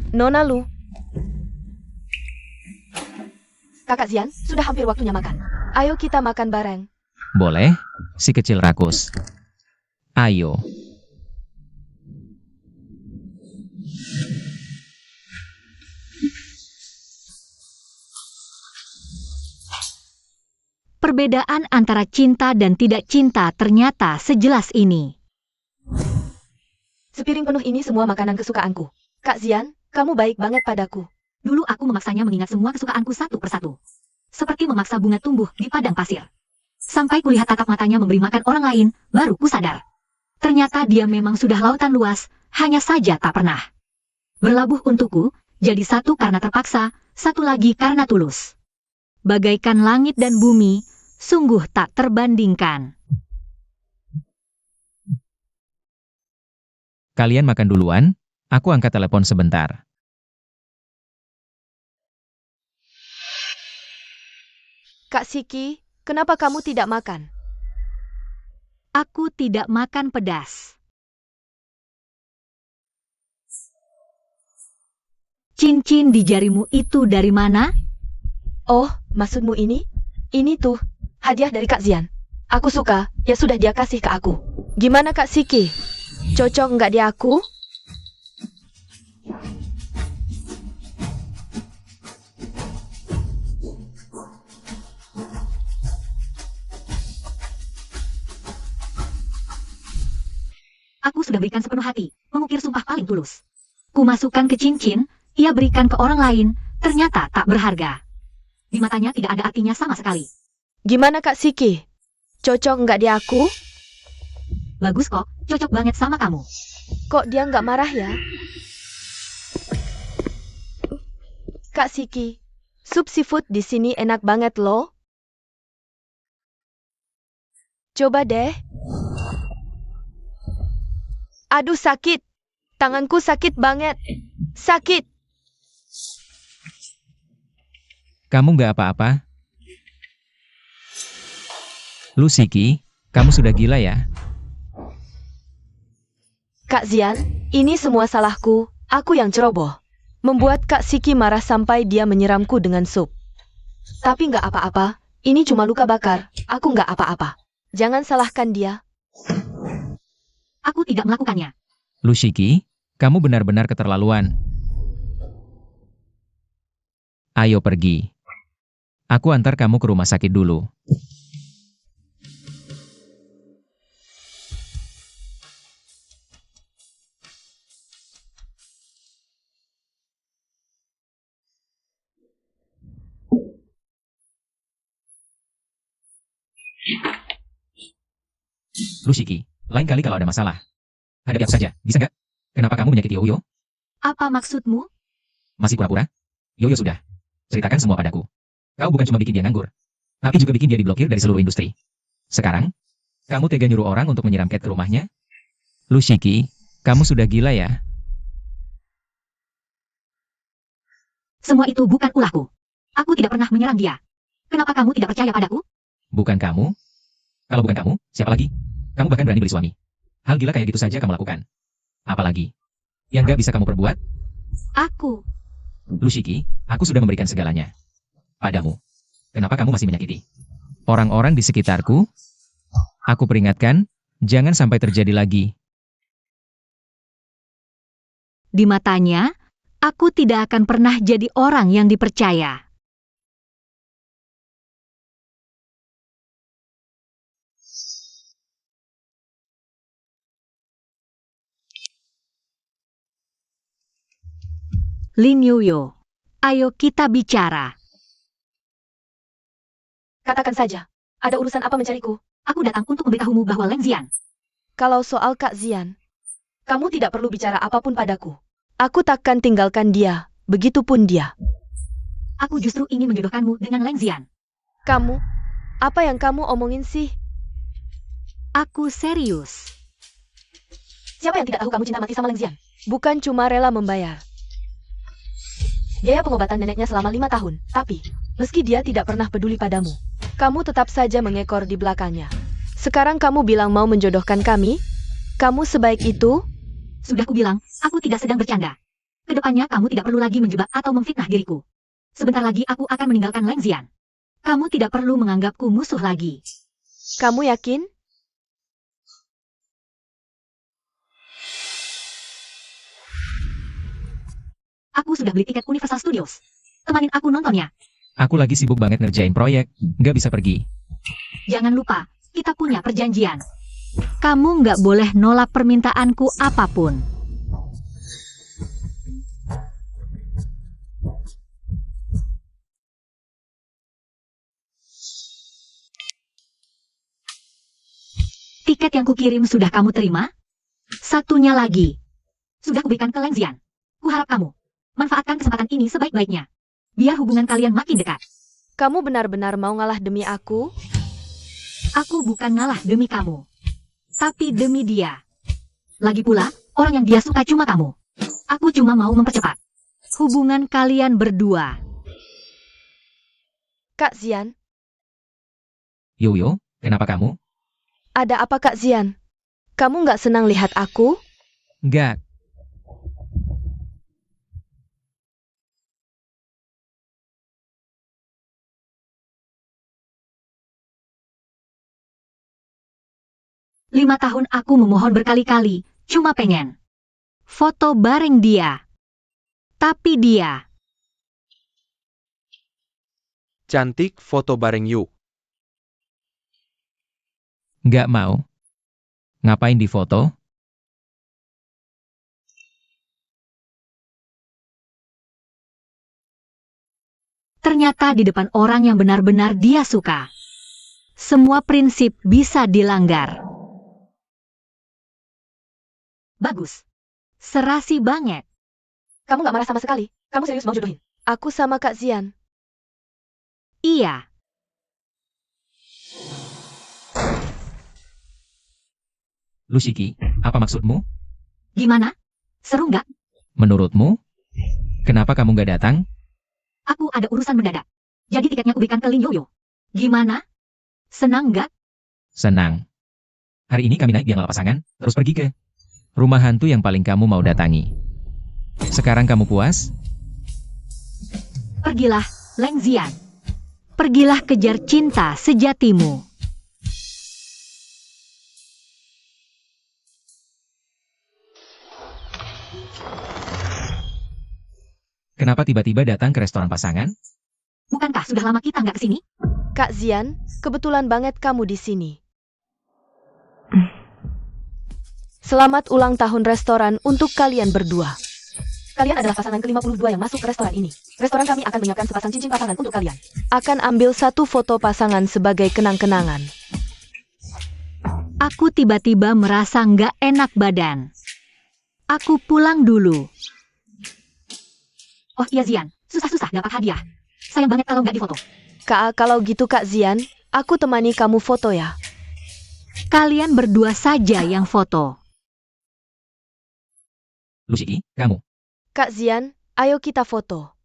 Nona Lu. Kakak Xian, sudah hampir waktunya makan. Ayo kita makan bareng. Boleh, si kecil rakus. Ayo. Perbedaan antara cinta dan tidak cinta ternyata sejelas ini. Sepiring penuh ini semua makanan kesukaanku. Kak Xian, kamu baik banget padaku. Dulu aku memaksanya mengingat semua kesukaanku satu persatu. Seperti memaksa bunga tumbuh di padang pasir. Sampai kulihat tatap matanya memberi makan orang lain, baru ku sadar. Ternyata dia memang sudah lautan luas, hanya saja tak pernah berlabuh untukku, jadi satu karena terpaksa, satu lagi karena tulus. Bagaikan langit dan bumi, sungguh tak terbandingkan. Kalian makan duluan, aku angkat telepon sebentar. Kak Siki, kenapa kamu tidak makan? Aku tidak makan pedas. Cincin di jarimu itu dari mana? Oh, maksudmu ini? Ini tuh, hadiah dari Kak Xian. Aku suka, ya sudah dia kasih ke aku. Gimana Kak Siki? Cocok nggak di aku? Aku sudah berikan sepenuh hati, mengukir sumpah paling tulus. Ku masukkan ke cincin, ia berikan ke orang lain, ternyata tak berharga. Di matanya tidak ada artinya sama sekali. Gimana Kak Siki? Cocok nggak di aku? Bagus kok, cocok banget sama kamu. Kok dia nggak marah ya? Kak Siki, sup seafood di sini enak banget loh. Coba deh. Aduh sakit. Tanganku sakit banget. Sakit. Kamu nggak apa-apa? Lu Siki, kamu sudah gila ya? Kak Xian, ini semua salahku. Aku yang ceroboh. Membuat Kak Siki marah sampai dia menyiramku dengan sup. Tapi nggak apa-apa. Ini cuma luka bakar. Aku nggak apa-apa. Jangan salahkan dia. Aku tidak melakukannya. Lu Siki, kamu benar-benar keterlaluan. Ayo pergi. Aku antar kamu ke rumah sakit dulu. Lu Siki, lain kali kalau ada masalah, hadapi aku saja, bisa nggak? Kenapa kamu menyakiti Yoyo? Apa maksudmu? Masih pura-pura? Yoyo sudah. Ceritakan semua padaku. Kau bukan cuma bikin dia nganggur, tapi juga bikin dia diblokir dari seluruh industri. Sekarang, kamu tega nyuruh orang untuk menyiram Cat ke rumahnya? Lu Siki, kamu sudah gila ya? Semua itu bukan ulahku. Aku tidak pernah menyerang dia. Kenapa kamu tidak percaya padaku? Bukan kamu? Kalau bukan kamu, siapa lagi? Kamu bahkan berani beli suami. Hal gila kayak gitu saja kamu lakukan. Apalagi yang gak bisa kamu perbuat? Aku. Lu Siki, aku sudah memberikan segalanya padamu. Kenapa kamu masih menyakiti orang-orang di sekitarku? Aku peringatkan, jangan sampai terjadi lagi. Di matanya, aku tidak akan pernah jadi orang yang dipercaya. Lin Yoyo, ayo kita bicara. Katakan saja. Ada urusan apa mencariku? Aku datang untuk memberitahumu bahwa Leng Xian. Kalau soal Kak Xian, kamu tidak perlu bicara apapun padaku. Aku takkan tinggalkan dia. Begitupun dia. Aku justru ingin menjodohkanmu dengan Leng Xian. Kamu? Apa yang kamu omongin sih? Aku serius. Siapa yang tidak tahu kamu cinta mati sama Leng Xian? Bukan cuma rela membayar biaya pengobatan neneknya selama 5 tahun. Tapi, meski dia tidak pernah peduli padamu, kamu tetap saja mengekor di belakangnya. Sekarang kamu bilang mau menjodohkan kami? Kamu sebaik itu? Sudah kubilang, aku tidak sedang bercanda. Kedepannya kamu tidak perlu lagi menjebak atau memfitnah diriku. Sebentar lagi aku akan meninggalkan Lengzian. Kamu tidak perlu menganggapku musuh lagi. Kamu yakin? Aku sudah beli tiket Universal Studios. Temanin aku nontonnya. Aku lagi sibuk banget ngerjain proyek, nggak bisa pergi. Jangan lupa, kita punya perjanjian. Kamu nggak boleh nolak permintaanku apapun. Tiket yang kukirim sudah kamu terima? Satunya lagi. Sudah kuberikan ke Lengzian. Kuharap kamu manfaatkan kesempatan ini sebaik-baiknya. Biar hubungan kalian makin dekat. Kamu benar-benar mau ngalah demi aku? Aku bukan ngalah demi kamu. Tapi demi dia. Lagi pula, orang yang dia suka cuma kamu. Aku cuma mau mempercepat hubungan kalian berdua. Kak Zian, Yoyo, kenapa kamu? ada apa Kak Zian? Kamu nggak senang lihat aku? Nggak. Lima tahun aku memohon berkali-kali, cuma pengen foto bareng dia. Tapi dia Cantik foto bareng yuk. Nggak mau. Ngapain difoto? ternyata di depan orang yang benar-benar dia suka. Semua prinsip bisa dilanggar. Bagus. Serasi banget. Kamu nggak marah sama sekali? Kamu serius mau jodohin? Aku sama Kak Zian. Iya. Lushiki, apa maksudmu? Gimana? Seru nggak? Menurutmu? Kenapa kamu nggak datang? Aku ada urusan mendadak. Jadi tiketnya kuberikan ke Lin Yoyo. Gimana? Senang nggak? Senang. Hari ini kami naik biang pasangan, terus pergi ke rumah hantu yang paling kamu mau datangi. Sekarang kamu puas? Pergilah, Lengzian. Pergilah kejar cinta sejatimu. Kenapa tiba-tiba datang ke restoran pasangan? Bukankah sudah lama kita nggak kesini? Kak Zian, kebetulan banget kamu di sini. Selamat ulang tahun restoran untuk kalian berdua. Kalian adalah pasangan ke-52 yang masuk ke restoran ini. Restoran kami akan menyiapkan sepasang cincin pasangan untuk kalian. Akan ambil satu foto pasangan sebagai kenang-kenangan. Aku tiba-tiba merasa nggak enak badan. Aku pulang dulu. Oh iya Zian, susah-susah dapat hadiah. Sayang banget kalau nggak difoto. Kak, kalau gitu Kak Zian, aku temani kamu foto ya. Kalian berdua saja yang foto. Lushiki, kamu. Kak Zian, ayo kita foto.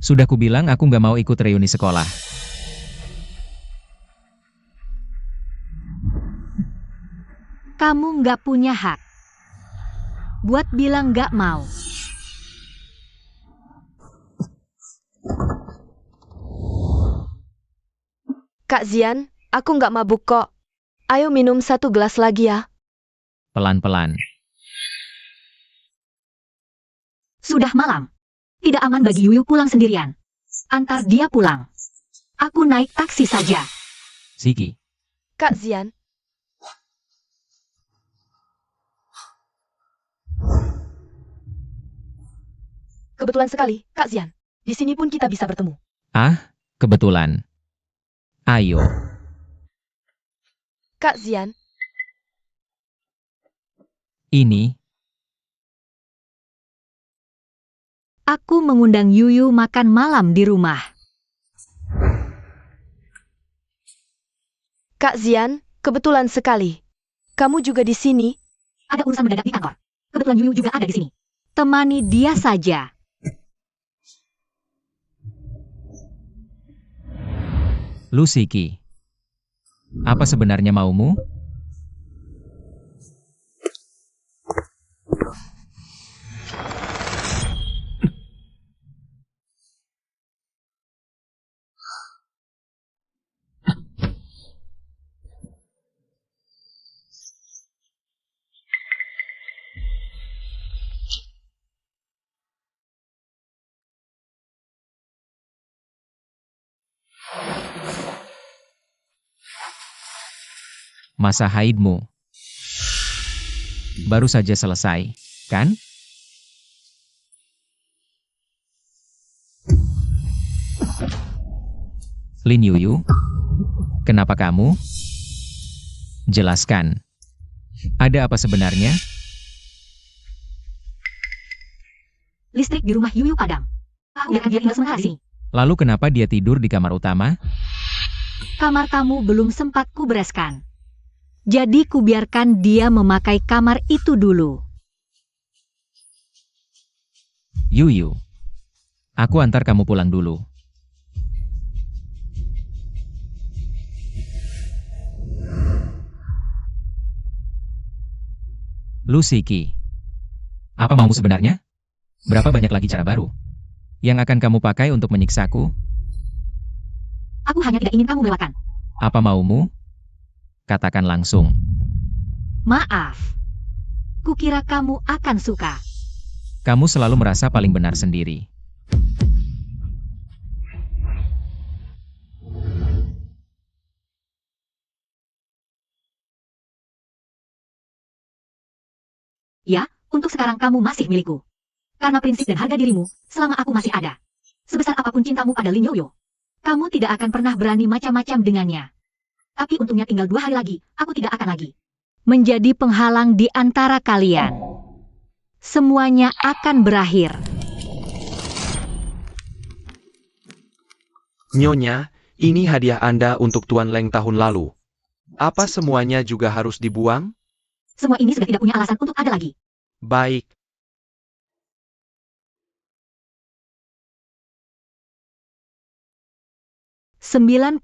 Sudah kubilang aku nggak mau ikut reuni sekolah. Kamu nggak punya hak buat bilang nggak mau. Kak Zian, aku nggak mabuk kok. Ayo minum satu gelas lagi ya. Pelan-pelan. Sudah malam. Tidak aman bagi Yuyu pulang sendirian. Antar dia pulang. Aku naik taksi saja. Siki. Kak Zian. Kebetulan sekali, Kak Zian. Di sini pun kita bisa bertemu. Ah, kebetulan. Ayo. Kak Zian, Ini. Aku mengundang Yuyu makan malam di rumah. Kak Zian, kebetulan sekali. Kamu juga di sini. Ada urusan mendadak di kantor. Kebetulan Yuyu juga ada di sini. Temani dia saja. Lushiki. Apa sebenarnya maumu? Masa haidmu baru saja selesai, kan? Lin Yuyu, kenapa kamu? Jelaskan. Ada apa sebenarnya? Listrik di rumah Yuyu padam. Aku biarkan dia tinggal sementara di sini. Lalu kenapa dia tidur di kamar utama? Kamar tamu belum sempat kubereskan. Jadi kubiarkan dia memakai kamar itu dulu. Yuyu, aku antar kamu pulang dulu. Lusiki, apa maumu sebenarnya? Berapa banyak lagi cara baru yang akan kamu pakai untuk menyiksaku? Aku hanya tidak ingin kamu melewatkan. Apa maumu? Katakan langsung. Maaf. Kukira kamu akan suka. Kamu selalu merasa paling benar sendiri. Ya, untuk sekarang kamu masih milikku. Karena prinsip dan harga dirimu, selama aku masih ada. Sebesar apapun cintamu pada Lin Yoyo, kamu tidak akan pernah berani macam-macam dengannya. Tapi untungnya tinggal 2 hari lagi, aku tidak akan lagi menjadi penghalang di antara kalian. Semuanya akan berakhir. Nyonya, ini hadiah Anda untuk Tuan Leng tahun lalu. Apa semuanya juga harus dibuang? Semua ini sudah tidak punya alasan untuk ada lagi. Baik. "99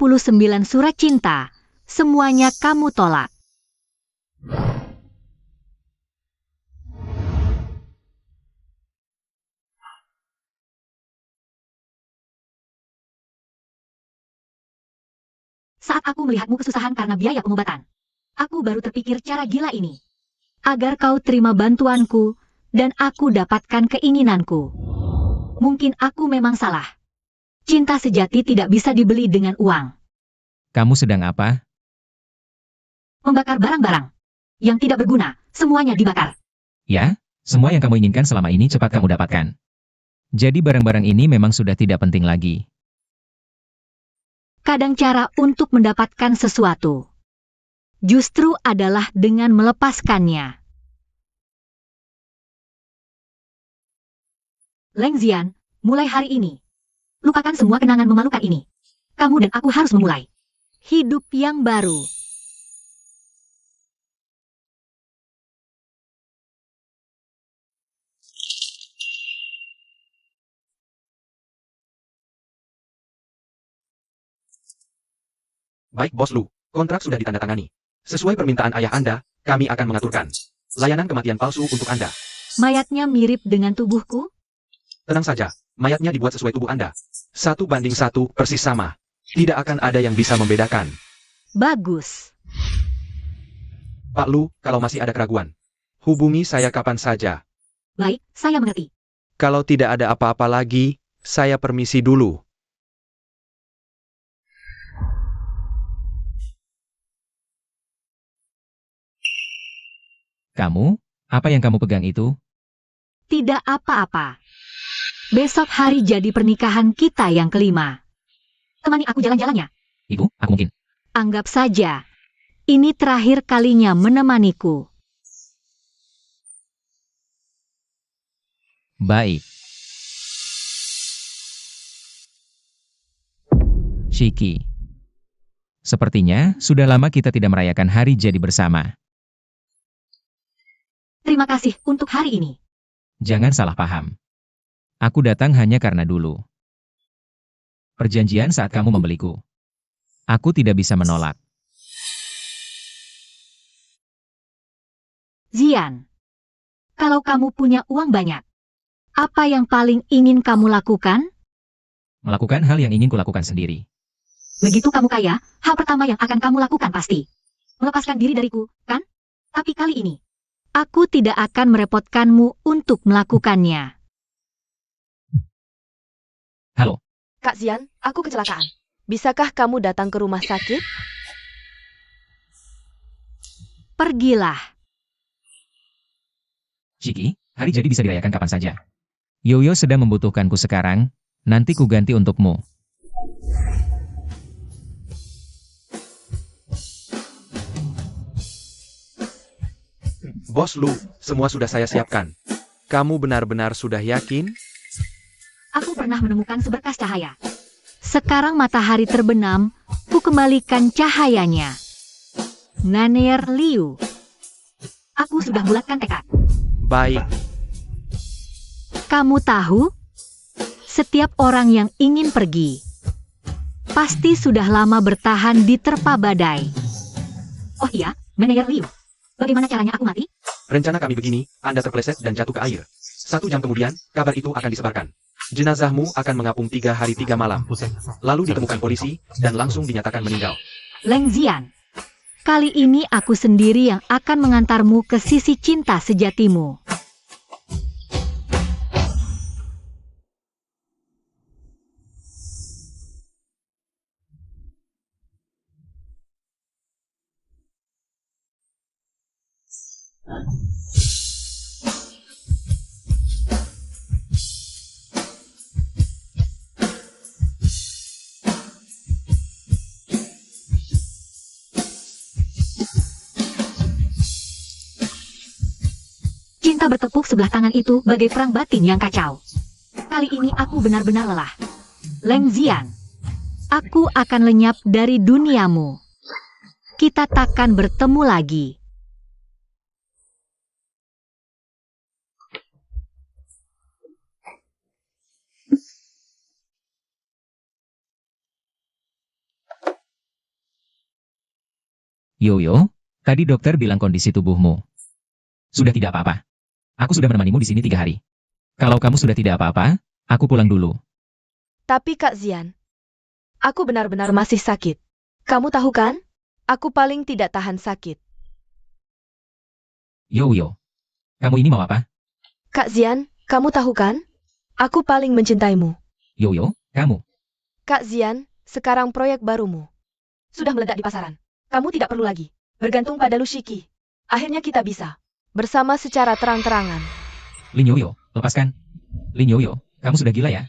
surat cinta, semuanya kamu tolak." Saat aku melihatmu kesusahan karena biaya pengobatan, aku baru terpikir cara gila ini. Agar kau terima bantuanku, dan aku dapatkan keinginanku. Mungkin aku memang salah. Cinta sejati tidak bisa dibeli dengan uang. Kamu sedang apa? Membakar barang-barang yang tidak berguna, semuanya dibakar. Ya, semua yang kamu inginkan selama ini cepat kamu dapatkan. Jadi barang-barang ini memang sudah tidak penting lagi. Kadang cara untuk mendapatkan sesuatu justru adalah dengan melepaskannya. Leng Xian, mulai hari ini, lupakan semua kenangan memalukan ini. Kamu dan aku harus memulai hidup yang baru. Baik Bos Lu, kontrak sudah ditandatangani. Sesuai permintaan ayah Anda, kami akan mengaturkan layanan kematian palsu untuk Anda. Mayatnya mirip dengan tubuhku? Tenang saja, mayatnya dibuat sesuai tubuh Anda. 1:1 persis sama. Tidak akan ada yang bisa membedakan. Bagus. Pak Lu, kalau masih ada keraguan, hubungi saya kapan saja. Baik, saya mengerti. Kalau tidak ada apa-apa lagi, saya permisi dulu. Kamu, apa yang kamu pegang itu? Tidak apa-apa. Besok hari jadi pernikahan kita yang kelima. Temani aku jalan-jalannya. Ibu, aku mungkin. Anggap saja, ini terakhir kalinya menemaniku. Baik. Shiki. Sepertinya, sudah lama kita tidak merayakan hari jadi bersama. Terima kasih untuk hari ini. Jangan salah paham. Aku datang hanya karena dulu perjanjian saat kamu membeliku. Aku tidak bisa menolak. Xian, kalau kamu punya uang banyak, apa yang paling ingin kamu lakukan? Melakukan hal yang ingin kulakukan sendiri. Begitu kamu kaya, hal pertama yang akan kamu lakukan pasti melepaskan diri dariku, kan? Tapi kali ini, aku tidak akan merepotkanmu untuk melakukannya. Halo, Kak Xian, aku kecelakaan. Bisakah kamu datang ke rumah sakit? pergilah. Shiki, hari jadi bisa dirayakan kapan saja. Yoyo sedang membutuhkanku sekarang, nanti ku ganti untukmu. Bos Lu, semua sudah saya siapkan. Kamu benar-benar sudah yakin? Aku pernah menemukan seberkas cahaya. Sekarang matahari terbenam, ku kembalikan cahayanya. Naneer Liu. Aku sudah bulatkan tekad. Baik, Kamu tahu, setiap orang yang ingin pergi, pasti sudah lama bertahan di terpa badai. Oh iya, Naneer Liu. Bagaimana caranya aku mati? rencana kami begini, Anda terpeleset dan jatuh ke air. 1 jam kemudian, kabar itu akan disebarkan. Jenazahmu akan mengapung 3 hari 3 malam. Lalu ditemukan polisi, dan langsung dinyatakan meninggal. Leng Zian. Kali ini aku sendiri yang akan mengantarmu ke sisi cinta sejatimu. Cinta bertepuk sebelah tangan itu bagai perang batin yang kacau. Kali ini aku benar-benar lelah. Leng Zian, aku akan lenyap dari duniamu. Kita takkan bertemu lagi. Yoyo, tadi dokter bilang kondisi tubuhmu sudah tidak apa-apa. Aku sudah menemanimu di sini 3 hari. Kalau kamu sudah tidak apa-apa, aku pulang dulu. Tapi Kak Zian, aku benar-benar masih sakit. Kamu tahu kan? Aku paling tidak tahan sakit. Yoyo, kamu ini mau apa? Kak Zian, kamu tahu kan? Aku paling mencintaimu. Yoyo, kamu. Kak Zian, sekarang proyek barumu sudah meledak di pasaran. Kamu tidak perlu lagi bergantung pada Lu Shiki. Akhirnya kita bisa bersama secara terang-terangan. Lin Yoyo, lepaskan. Lin Yoyo, kamu sudah gila ya?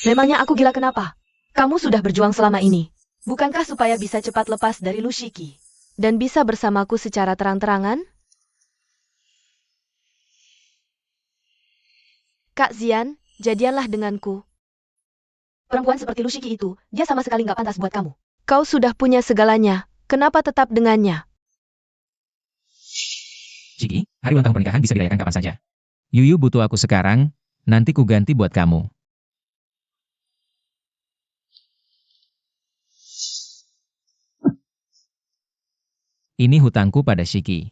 Memangnya aku gila kenapa? Kamu sudah berjuang selama ini. Bukankah supaya bisa cepat lepas dari Lu Shiki dan bisa bersamaku secara terang-terangan? Kak Zian, jadianlah denganku. Perempuan seperti Lu Shiki itu, dia sama sekali nggak pantas buat kamu. Kau sudah punya segalanya, kenapa tetap dengannya? Shiki, hari ulang tahun pernikahan bisa dirayakan kapan saja. Yuyu butuh aku sekarang, nanti ku ganti buat kamu. Ini hutangku pada Shiki.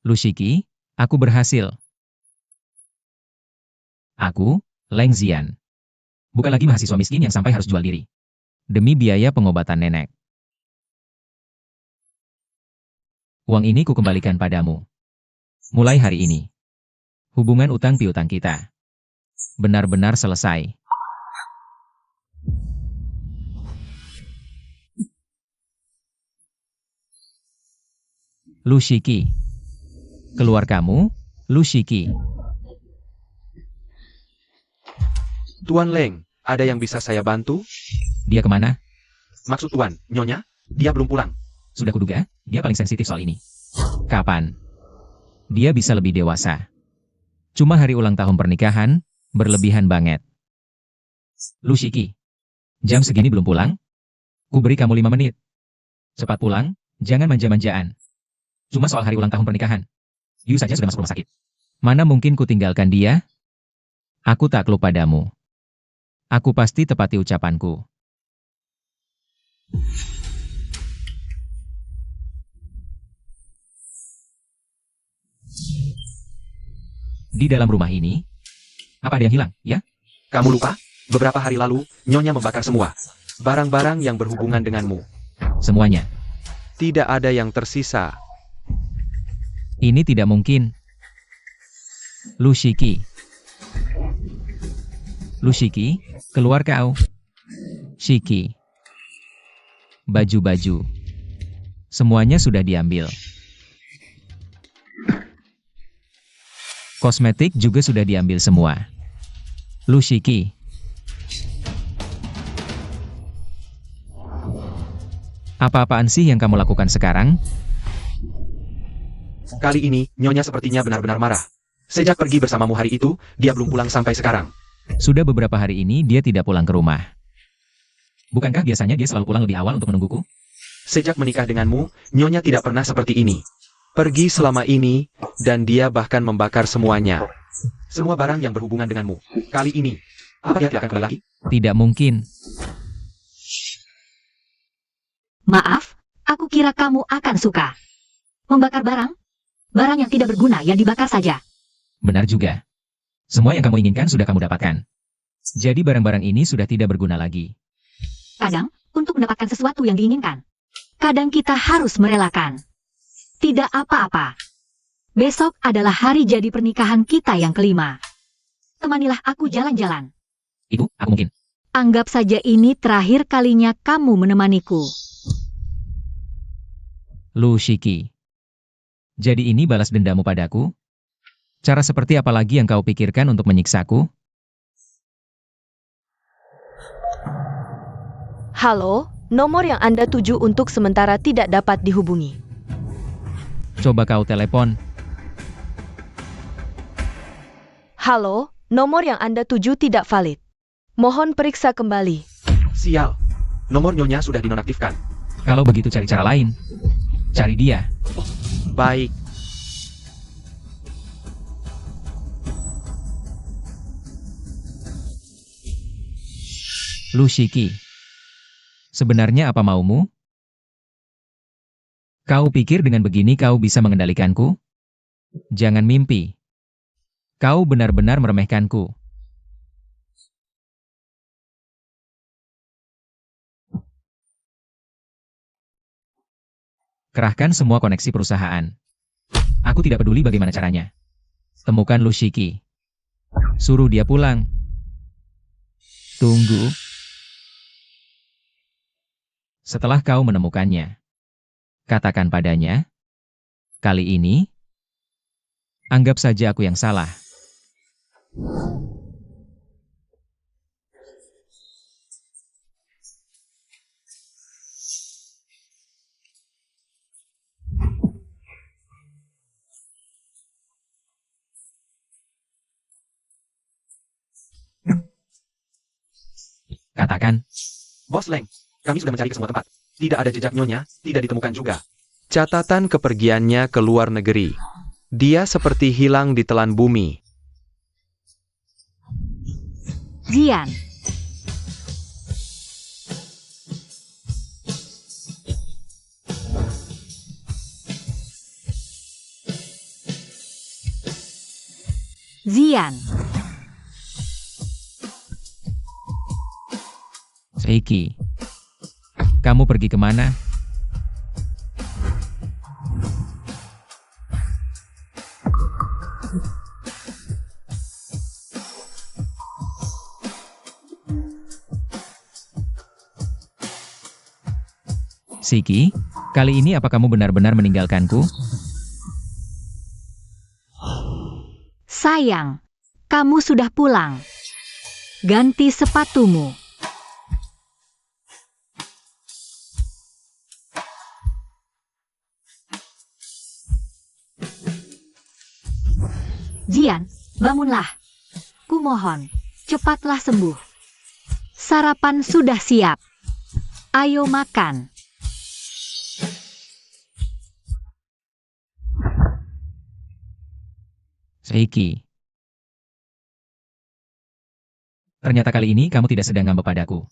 Lu Shiki, aku berhasil. Aku, Leng Zian. Bukan lagi mahasiswa miskin yang sampai harus jual diri demi biaya pengobatan nenek. Uang ini ku kembalikan padamu. Mulai hari ini, hubungan utang piutang kita benar-benar selesai. Lu Shiki. Keluar kamu, Lu Shiki. Tuan Leng, ada yang bisa saya bantu? Dia kemana? Maksud Tuan, Nyonya, dia belum pulang. Sudah kuduga, dia paling sensitif soal ini. Kapan? Dia bisa lebih dewasa. Cuma hari ulang tahun pernikahan, berlebihan banget. Lu Shiki. Jam segini belum pulang? Ku beri kamu 5 menit. Cepat pulang, jangan manja-manjaan. Cuma soal hari ulang tahun pernikahan. Yu saja sudah masuk rumah sakit. Mana mungkin ku tinggalkan dia? Aku takluk padamu. Aku pasti tepati ucapanku. Di dalam rumah ini, apa ada yang hilang, ya? Kamu lupa? Beberapa hari lalu, Nyonya membakar semua barang-barang yang berhubungan denganmu. Semuanya. Tidak ada yang tersisa. Ini tidak mungkin. Lu Shiki. Lu Shiki, keluar kau. Shiki. Baju-baju. Semuanya sudah diambil. Kosmetik juga sudah diambil semua. Lu Shiki. Apa-apaan sih yang kamu lakukan sekarang? Kali ini, Nyonya sepertinya benar-benar marah. Sejak pergi bersamamu hari itu, dia belum pulang sampai sekarang. Sudah beberapa hari ini dia tidak pulang ke rumah. Bukankah biasanya dia selalu pulang lebih awal untuk menungguku? Sejak menikah denganmu, Nyonya tidak pernah seperti ini. Pergi selama ini, dan dia bahkan membakar semuanya. Semua barang yang berhubungan denganmu. Kali ini, apa dia tidak akan kembali lagi? Tidak mungkin. Maaf, aku kira kamu akan suka. Membakar barang? Barang yang tidak berguna yang dibakar saja. Benar juga. Semua yang kamu inginkan sudah kamu dapatkan. Jadi barang-barang ini sudah tidak berguna lagi. Kadang, untuk mendapatkan sesuatu yang diinginkan, kadang kita harus merelakan. Tidak apa-apa. Besok adalah hari jadi pernikahan kita yang kelima. Temanilah aku jalan-jalan. Ibu, aku mungkin. Anggap saja ini terakhir kalinya kamu menemaniku. Lu Shiki. Jadi ini balas dendamu padaku? Cara seperti apa lagi yang kau pikirkan untuk menyiksaku? Halo, nomor yang Anda tuju untuk sementara tidak dapat dihubungi. Coba kau telepon. Halo, nomor yang Anda tuju tidak valid. Mohon periksa kembali. Sial. Nomor Nyonya sudah dinonaktifkan. Kalau begitu cari cara lain. Cari dia. Baik. Lu Shiki. Sebenarnya apa maumu? Kau pikir dengan begini kau bisa mengendalikanku? Jangan mimpi. Kau benar-benar meremehkanku. Kerahkan semua koneksi perusahaan. Aku tidak peduli bagaimana caranya. Temukan Lu Shiki. Suruh dia pulang. Tunggu. Setelah kau menemukannya, katakan padanya, kali ini, anggap saja aku yang salah. Katakan. Bos Leng, kami sudah mencari ke semua tempat. Tidak ada jejak Nyonya, tidak ditemukan juga. Catatan kepergiannya ke luar negeri. Dia seperti hilang di telan bumi. Jian. Zian. Seiki. Kamu pergi kemana? Siki, kali ini apa kamu benar-benar meninggalkanku? Sayang, kamu sudah pulang. Ganti sepatumu. Jian, bangunlah. Kumohon, cepatlah sembuh. Sarapan sudah siap. Ayo makan. Seiki. Ternyata kali ini kamu tidak sedang ngambek padaku.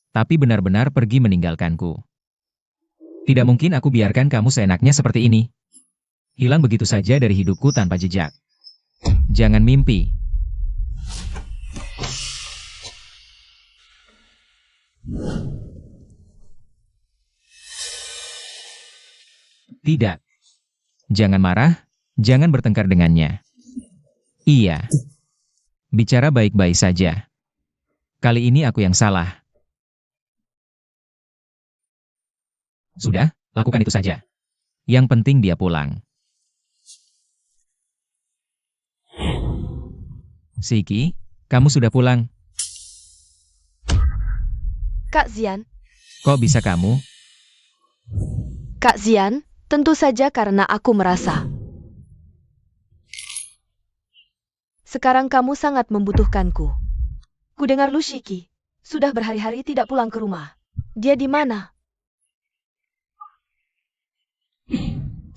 Tapi benar-benar pergi meninggalkanku. Tidak mungkin aku biarkan kamu seenaknya seperti ini. Hilang begitu saja dari hidupku tanpa jejak. Jangan mimpi. Tidak. Jangan marah, jangan bertengkar dengannya. Iya. Bicara baik-baik saja. Kali ini aku yang salah. Sudah, lakukan itu saja. Yang penting dia pulang. Shiki, kamu sudah pulang. Kak Xian, Kok bisa kamu? Kak Xian, tentu saja karena aku merasa. Sekarang kamu sangat membutuhkanku. Kudengar lu Shiki, sudah berhari-hari tidak pulang ke rumah. Dia di mana?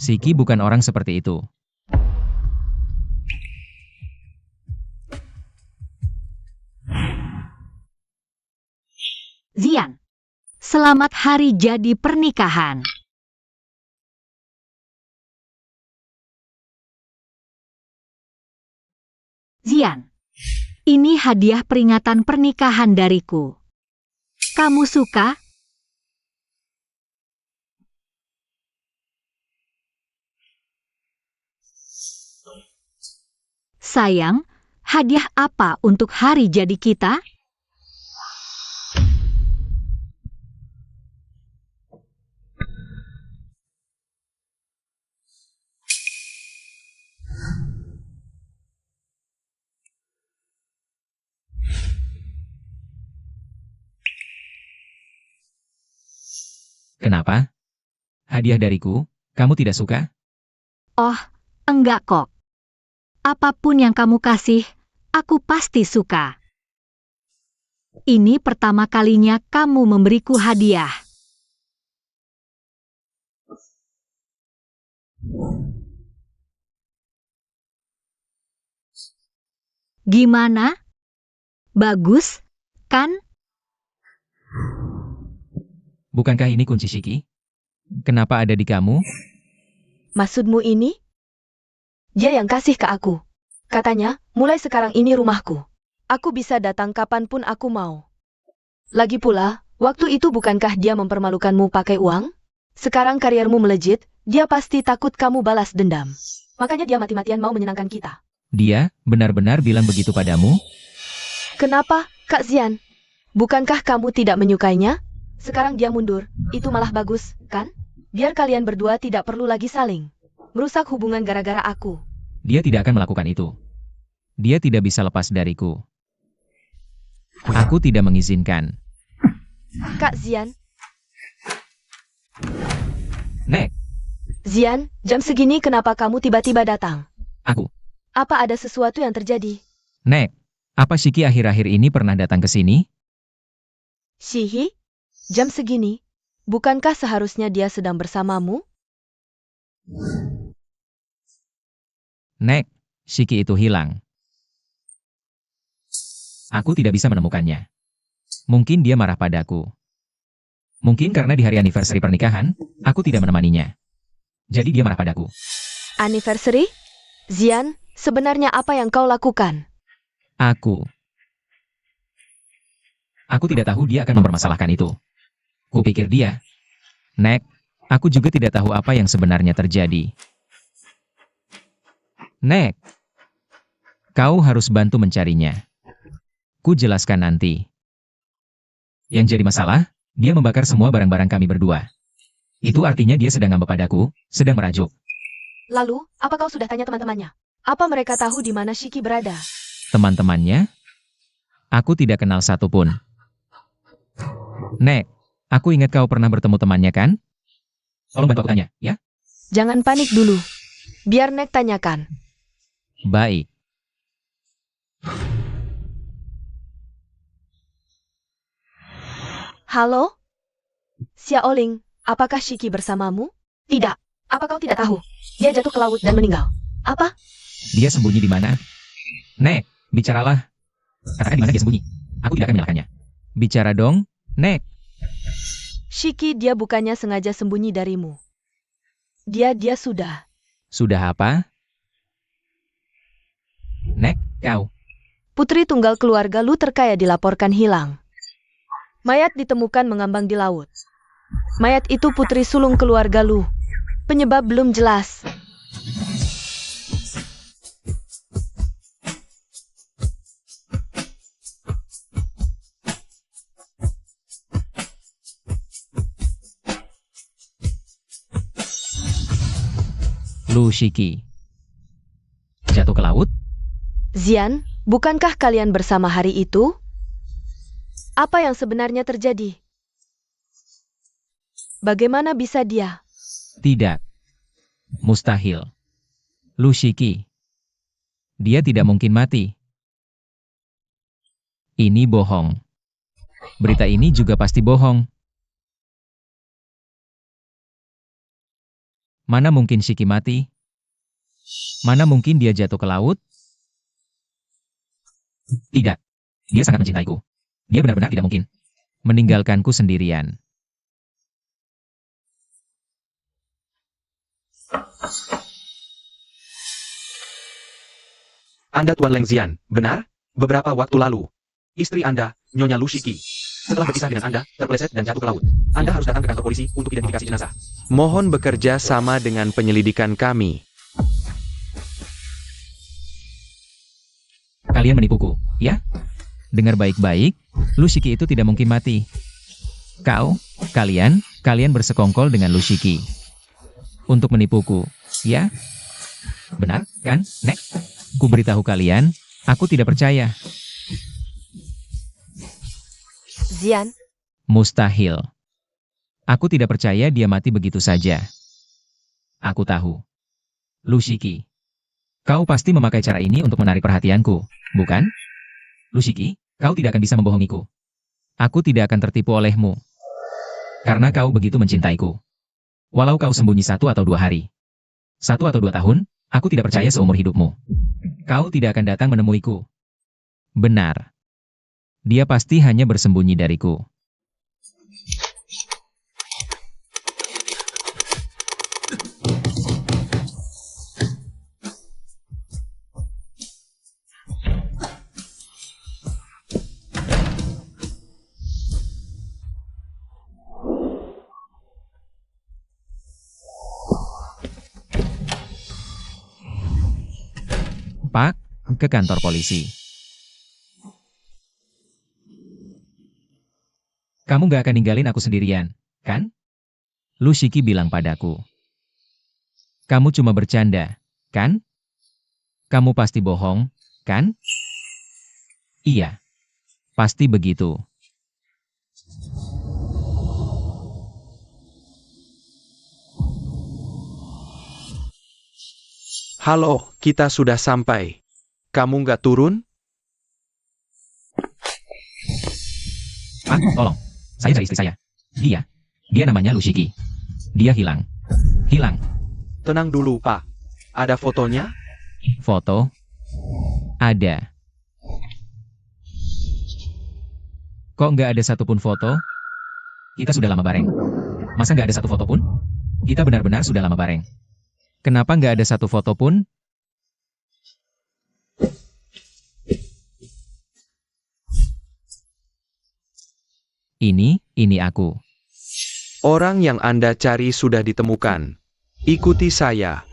Shiki bukan orang seperti itu. Xian, selamat hari jadi pernikahan. Xian, ini hadiah peringatan pernikahan dariku. Kamu suka? Sayang, hadiah apa untuk hari jadi kita? Kenapa? Hadiah dariku, kamu tidak suka? Oh, enggak kok. Apapun yang kamu kasih, aku pasti suka. Ini pertama kalinya kamu memberiku hadiah. Gimana? Bagus, kan? Bukankah ini kunci Shiki? Kenapa ada di kamu? Maksudmu ini? Dia yang kasih ke aku. Katanya, mulai sekarang ini rumahku. Aku bisa datang kapanpun aku mau. Lagi pula, waktu itu bukankah dia mempermalukanmu pakai uang? Sekarang kariermu melejit, dia pasti takut kamu balas dendam. Makanya dia mati-matian mau menyenangkan kita. Dia benar-benar bilang begitu padamu? Kenapa, Kak Xian? Bukankah kamu tidak menyukainya? Sekarang dia mundur, itu malah bagus, kan? Biar kalian berdua tidak perlu lagi saling merusak hubungan gara-gara aku. Dia tidak akan melakukan itu. Dia tidak bisa lepas dariku. Aku tidak mengizinkan. Kak Xian, Nek, Xian, jam segini kenapa kamu tiba-tiba datang? aku. Apa ada sesuatu yang terjadi? Nek, apa Shiki akhir-akhir ini pernah datang ke sini? Shihi? Jam segini? Bukankah seharusnya dia sedang bersamamu? Nek, Shiki itu hilang. Aku tidak bisa menemukannya. Mungkin dia marah padaku. Mungkin karena di hari anniversary pernikahan, aku tidak menemaninya. Jadi dia marah padaku. Anniversary? Xian, sebenarnya apa yang kau lakukan? Aku tidak tahu dia akan mempermasalahkan itu. Kupikir dia. Nek, aku juga tidak tahu apa yang sebenarnya terjadi. Nek, kau harus bantu mencarinya. Ku jelaskan nanti. Yang jadi masalah, dia membakar semua barang-barang kami berdua. Itu artinya dia sedang ngambek padaku, sedang merajuk. Lalu, apa kau sudah tanya teman-temannya? Apa mereka tahu di mana Shiki berada? Teman-temannya? Aku tidak kenal satupun. Nek, aku ingat kau pernah bertemu temannya kan? Tolong bantu aku tanya, ya? Jangan panik dulu. Biar Nek tanyakan. Baik. Halo? Xiaoling, apakah Shiki bersamamu? Tidak. Apa kau tidak tahu? Dia jatuh ke laut dan meninggal. Apa? Dia sembunyi di mana? Nek, bicaralah. Katakan di mana dia sembunyi. Aku tidak akan menyalahkannya. Bicara dong, Nek. Shiki dia bukannya sengaja sembunyi darimu. Dia sudah. Sudah apa? Nek, kau. Putri tunggal keluarga Lu terkaya dilaporkan hilang. Mayat ditemukan mengambang di laut. Mayat itu putri sulung keluarga Lu. Penyebab belum jelas. Lu Shiki jatuh ke laut? Xian, bukankah kalian bersama hari itu? Apa yang sebenarnya terjadi? Bagaimana bisa dia? Tidak. Mustahil. Lu Shiki. Dia tidak mungkin mati. Ini bohong. Berita ini juga pasti bohong. Mana mungkin Shiki mati? Mana mungkin dia jatuh ke laut? Tidak. Dia sangat mencintaiku. Dia benar-benar tidak mungkin meninggalkanku sendirian. Anda Tuan Leng Xian, benar? Beberapa waktu lalu, istri Anda, Nyonya Lu Shiki, setelah berpisah dengan Anda, terpeleset dan jatuh ke laut. Anda harus datang ke kantor polisi untuk identifikasi jenazah. Mohon bekerja sama dengan penyelidikan kami. Kalian menipuku, ya? Dengar baik-baik, Lu Shiki itu tidak mungkin mati. Kalian bersekongkol dengan Lu Shiki untuk menipuku, ya? Benar, kan, Nek? Ku beritahu kalian, aku tidak percaya. Xian, Mustahil. Aku tidak percaya dia mati begitu saja. Aku tahu. Lu Shiki, kau pasti memakai cara ini untuk menarik perhatianku, bukan? Lu Shiki, kau tidak akan bisa membohongiku. Aku tidak akan tertipu olehmu. Karena kau begitu mencintaiku. Walau kau sembunyi 1 atau 2 hari. 1 atau 2 tahun, aku tidak percaya seumur hidupmu. Kau tidak akan datang menemuiku. Benar. Dia pasti hanya bersembunyi dariku. Pak, ke kantor polisi. Kamu gak akan ninggalin aku sendirian, kan? Lu Shiki bilang padaku. Kamu cuma bercanda, kan? Kamu pasti bohong, kan? Iya, pasti begitu. Halo, kita sudah sampai. Kamu nggak turun? Pak, tolong. Saya cari istri saya. Dia namanya Lu Shiki. Dia hilang. Hilang. Tenang dulu, Pak. Ada fotonya? Foto? Ada. Kok nggak ada satupun foto? Kita sudah lama bareng. Masa nggak ada satu foto pun? Kita benar-benar sudah lama bareng. Kenapa nggak ada satu foto pun? Ini aku. Orang yang Anda cari sudah ditemukan. Ikuti saya.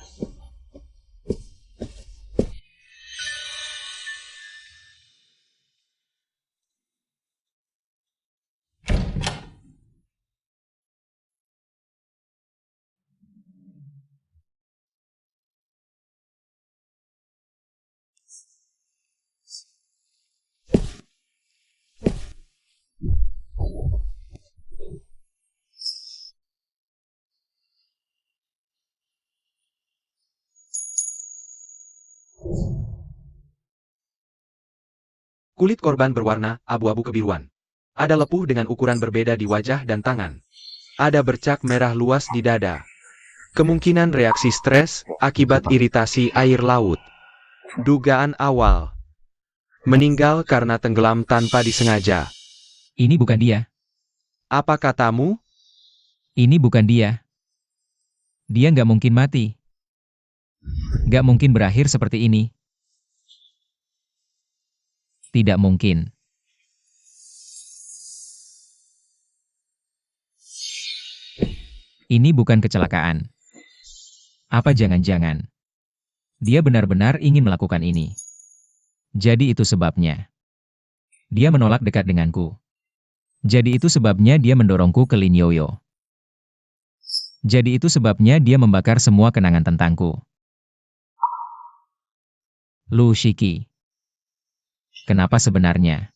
Kulit korban berwarna abu-abu kebiruan. Ada lepuh dengan ukuran berbeda di wajah dan tangan. Ada bercak merah luas di dada. Kemungkinan reaksi stres akibat iritasi air laut. Dugaan awal. Meninggal karena tenggelam tanpa disengaja. Ini bukan dia. Apa katamu? Ini bukan dia. Dia nggak mungkin mati. Nggak mungkin berakhir seperti ini. Tidak mungkin. Ini bukan kecelakaan. Apa jangan-jangan dia benar-benar ingin melakukan ini? Jadi itu sebabnya dia menolak dekat denganku. Jadi itu sebabnya dia mendorongku ke Lin Yoyo. Jadi itu sebabnya dia membakar semua kenangan tentangku. Lu Shiki. Kenapa sebenarnya?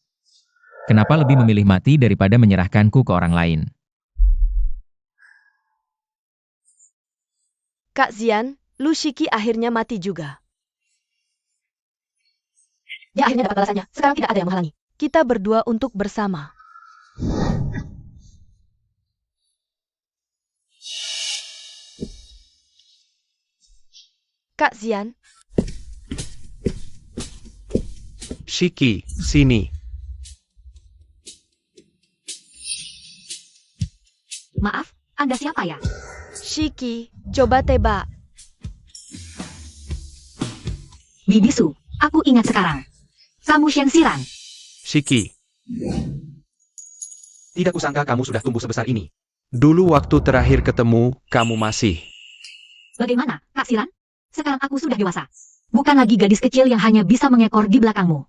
Kenapa lebih memilih mati daripada menyerahkanku ke orang lain? Kak Xian, Lu Shiki akhirnya mati juga. Dia akhirnya dapat balasannya. Sekarang tidak ada yang menghalangi. Kita berdua untuk bersama. Kak Xian, Shiki, sini. Maaf, Anda siapa ya? Shiki, coba tebak. Bibisu, aku ingat sekarang. Kamu Shen Xiran. Shiki. Tidak kusangka kamu sudah tumbuh sebesar ini. Dulu waktu terakhir ketemu, kamu masih. Bagaimana, Kak Xiran? Sekarang aku sudah dewasa. Bukan lagi gadis kecil yang hanya bisa mengekor di belakangmu.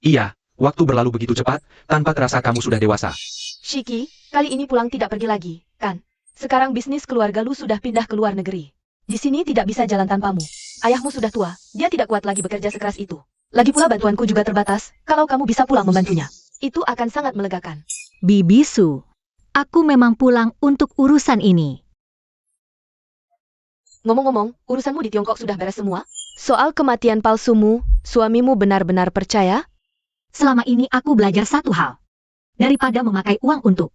Iya, waktu berlalu begitu cepat, tanpa terasa kamu sudah dewasa. Shiki, kali ini pulang tidak pergi lagi, kan? Sekarang bisnis keluarga lu sudah pindah ke luar negeri. Di sini tidak bisa jalan tanpamu. Ayahmu sudah tua, dia tidak kuat lagi bekerja sekeras itu. Lagi pula bantuanku juga terbatas, kalau kamu bisa pulang membantunya. Itu akan sangat melegakan. Bibisu, aku memang pulang untuk urusan ini. Ngomong-ngomong, urusanmu di Tiongkok sudah beres semua? Soal kematian palsumu, suamimu benar-benar percaya? Selama ini aku belajar satu hal. Daripada memakai uang untuk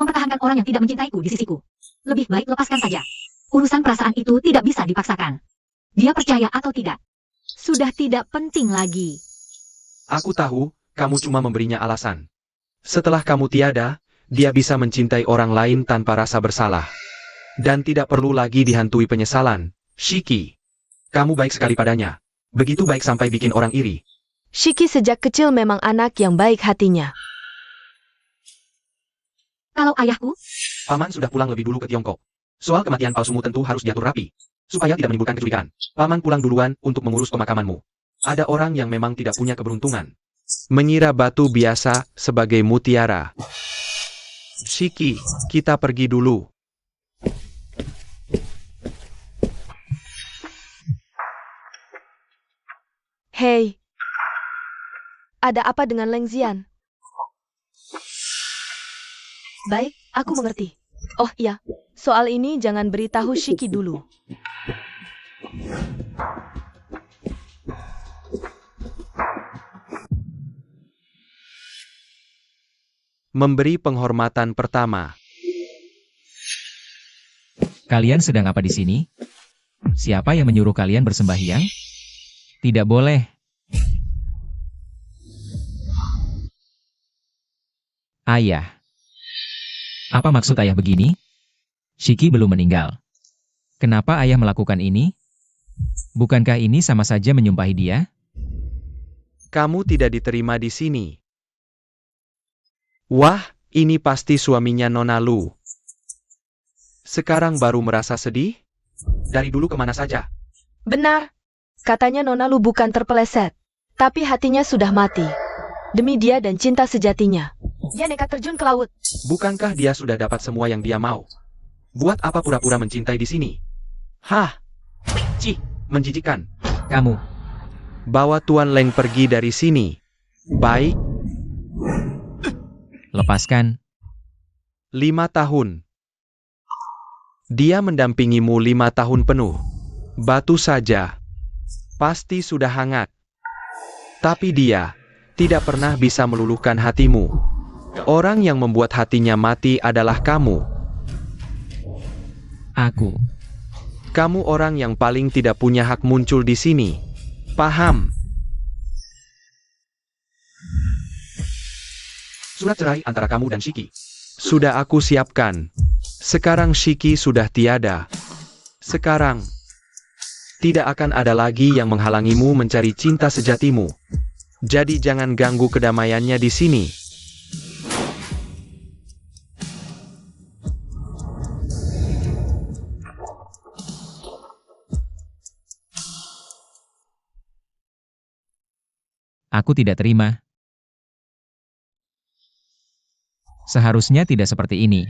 mempertahankan orang yang tidak mencintaiku di sisiku, lebih baik lepaskan saja. Urusan perasaan itu tidak bisa dipaksakan. Dia percaya atau tidak, sudah tidak penting lagi. Aku tahu, kamu cuma memberinya alasan. Setelah kamu tiada, dia bisa mencintai orang lain tanpa rasa bersalah. Dan tidak perlu lagi dihantui penyesalan. Shiki, kamu baik sekali padanya. Begitu baik sampai bikin orang iri. Shiki sejak kecil memang anak yang baik hatinya. Kalau ayahku, Paman sudah pulang lebih dulu ke Tiongkok. Soal kematian palsumu tentu harus diatur rapi, supaya tidak menimbulkan kecurigaan. Paman pulang duluan untuk mengurus pemakamanmu. Ada orang yang memang tidak punya keberuntungan mengira batu biasa sebagai mutiara. Shiki, kita pergi dulu. Hei, ada apa dengan Leng Xian? Baik, aku mengerti. Oh iya, soal ini jangan beritahu Shiki dulu. Memberi penghormatan pertama. Kalian sedang apa di sini? Siapa yang menyuruh kalian bersembahyang? Tidak boleh. Ayah. Apa maksud ayah begini? Shiki belum meninggal. Kenapa ayah melakukan ini? Bukankah ini sama saja menyumpahi dia? Kamu tidak diterima di sini. Wah, ini pasti suaminya Nona Lu. Sekarang baru merasa sedih? Dari dulu kemana saja? Benar. Katanya Nona Lu bukan terpeleset, tapi hatinya sudah mati. Demi dia dan cinta sejatinya, dia nekat terjun ke laut. Bukankah dia sudah dapat semua yang dia mau? Buat apa pura-pura mencintai di sini? Hah? Cih, menjijikan. Kamu. Bawa Tuan Leng pergi dari sini. Baik, Lepaskan. 5 tahun. Dia mendampingimu 5 tahun penuh. Batu saja. Pasti sudah hangat. Tapi dia tidak pernah bisa meluluhkan hatimu. Orang yang membuat hatinya mati adalah kamu. Aku. Kamu orang yang paling tidak punya hak muncul di sini. Paham? Surat cerai antara kamu dan Shiki. Sudah aku siapkan. Sekarang Shiki sudah tiada. Sekarang tidak akan ada lagi yang menghalangimu mencari cinta sejatimu. Jadi jangan ganggu kedamaiannya di sini. Aku tidak terima. Seharusnya tidak seperti ini.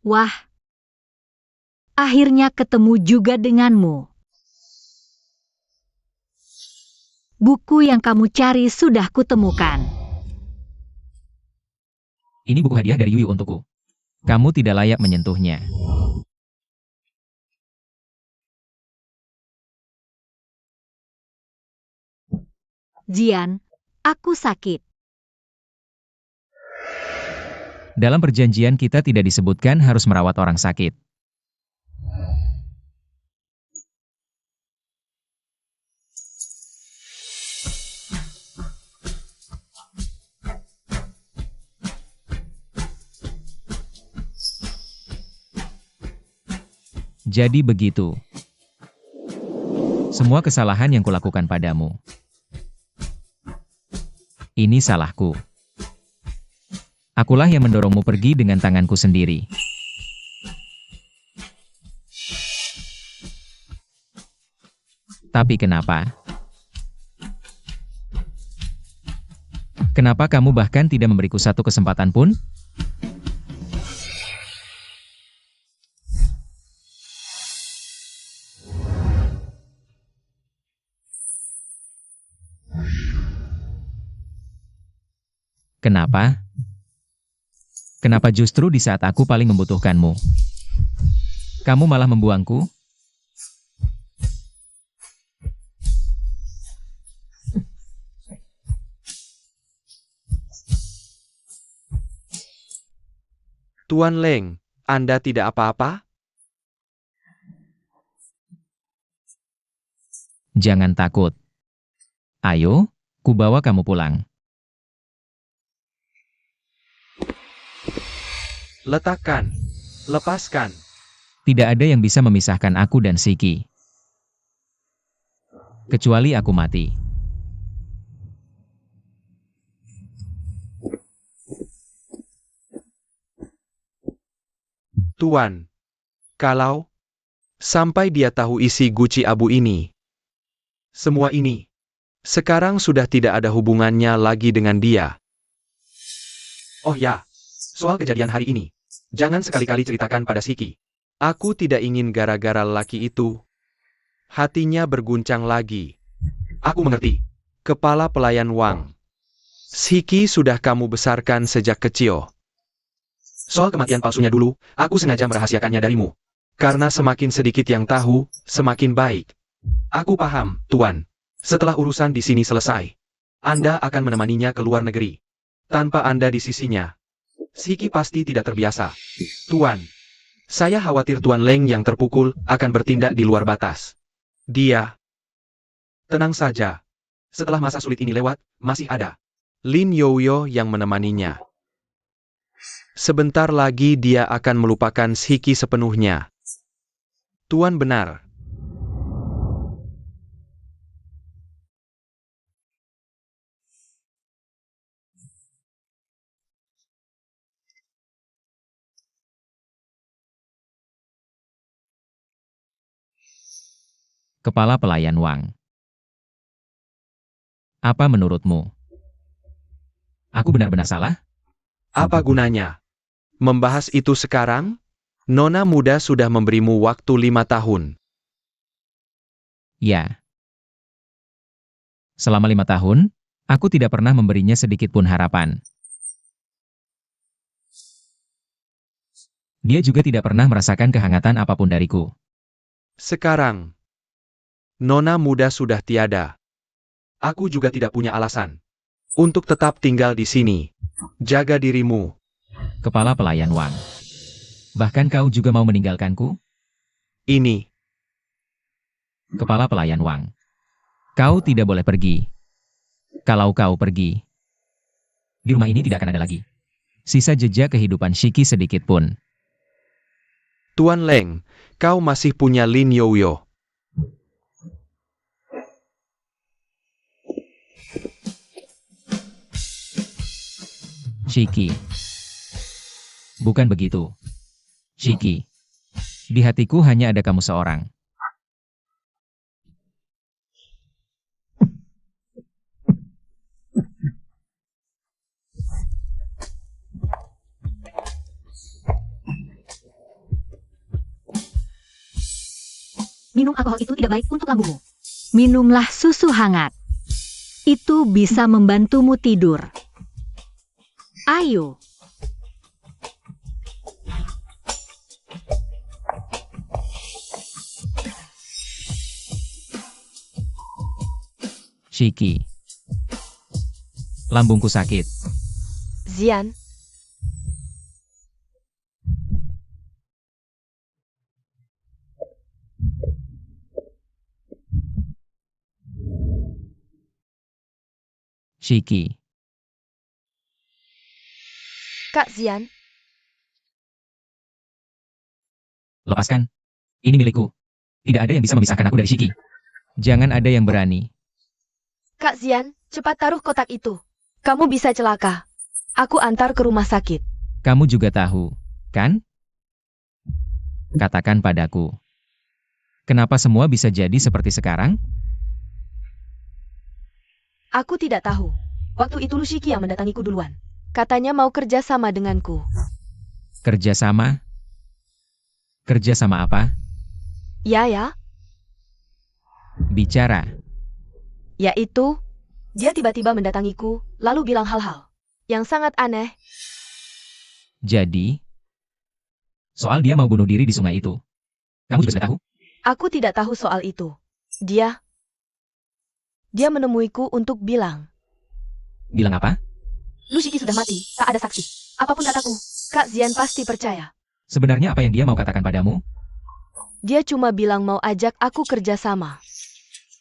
Wah, akhirnya ketemu juga denganmu. Buku yang kamu cari sudah kutemukan. Ini buku hadiah dari Yuyu untukku. Kamu tidak layak menyentuhnya. Jian, aku sakit. Dalam perjanjian kita tidak disebutkan harus merawat orang sakit. Jadi begitu. Semua kesalahan yang kulakukan padamu. Ini salahku. Akulah yang mendorongmu pergi dengan tanganku sendiri. Tapi kenapa? Kenapa kamu bahkan tidak memberiku satu kesempatan pun? Kenapa? Kenapa justru di saat aku paling membutuhkanmu? Kamu malah membuangku? Tuan Leng, Anda tidak apa-apa? Jangan takut. Ayo, kubawa kamu pulang. Letakkan. Lepaskan. Tidak ada yang bisa memisahkan aku dan Shiki. Kecuali aku mati. Tuan, kalau sampai dia tahu isi guci abu ini, semua ini sekarang sudah tidak ada hubungannya lagi dengan dia. Oh ya, soal kejadian hari ini, jangan sekali-kali ceritakan pada Shiki. Aku tidak ingin gara-gara lelaki itu hatinya berguncang lagi. Aku mengerti. Kepala pelayan Wang. Shiki sudah kamu besarkan sejak kecil. Soal kematian palsunya dulu, aku sengaja merahasiakannya darimu. Karena semakin sedikit yang tahu, semakin baik. Aku paham, Tuan. Setelah urusan di sini selesai, Anda akan menemaninya ke luar negeri. Tanpa Anda di sisinya, Shiki pasti tidak terbiasa. Tuan, saya khawatir Tuan Leng yang terpukul akan bertindak di luar batas. Dia. Tenang saja. Setelah masa sulit ini lewat, masih ada Lin Youyo yang menemaninya. Sebentar lagi dia akan melupakan Shiki sepenuhnya. Tuan benar. Kepala pelayan Wang. Apa menurutmu? Aku benar-benar salah? Apa gunanya membahas itu sekarang? Nona muda sudah memberimu waktu 5 tahun. Ya. Selama 5 tahun, aku tidak pernah memberinya sedikit pun harapan. Dia juga tidak pernah merasakan kehangatan apapun dariku. Sekarang, Nona muda sudah tiada. Aku juga tidak punya alasan untuk tetap tinggal di sini. Jaga dirimu. Kepala pelayan Wang. Bahkan kau juga mau meninggalkanku? Ini. Kepala pelayan Wang. Kau tidak boleh pergi. Kalau kau pergi, di rumah ini tidak akan ada lagi sisa jejak kehidupan Shiki sedikit pun. Tuan Leng, kau masih punya Lin Yoyo. Shiki. Bukan begitu. Shiki. Di hatiku hanya ada kamu seorang. Minum alkohol itu tidak baik untuk lambungmu. Minumlah susu hangat. Itu bisa membantumu tidur. Ayo. Shiki. Lambungku sakit. Xian, Shiki. Kak Xian, Lepaskan. Ini milikku. Tidak ada yang bisa memisahkan aku dari Shiki. Jangan ada yang berani. Kak Xian, cepat taruh kotak itu. Kamu bisa celaka. Aku antar ke rumah sakit. Kamu juga tahu, kan? Katakan padaku. Kenapa semua bisa jadi seperti sekarang? Aku tidak tahu. Waktu itu Shiki yang mendatangiku duluan. Katanya mau kerja sama denganku. Kerja sama? Kerja sama apa? Ya, Bicara. yaitu, dia tiba-tiba mendatangiku, lalu bilang hal-hal yang sangat aneh. Jadi, soal dia mau bunuh diri di sungai itu. Kamu juga sudah tahu? Aku tidak tahu soal itu. Dia menemuiku untuk bilang, Bilang apa? Shiki sudah mati, tak ada saksi. Apapun kataku, Kak Xian pasti percaya. Sebenarnya apa yang dia mau katakan padamu? Dia cuma bilang mau ajak aku kerja sama.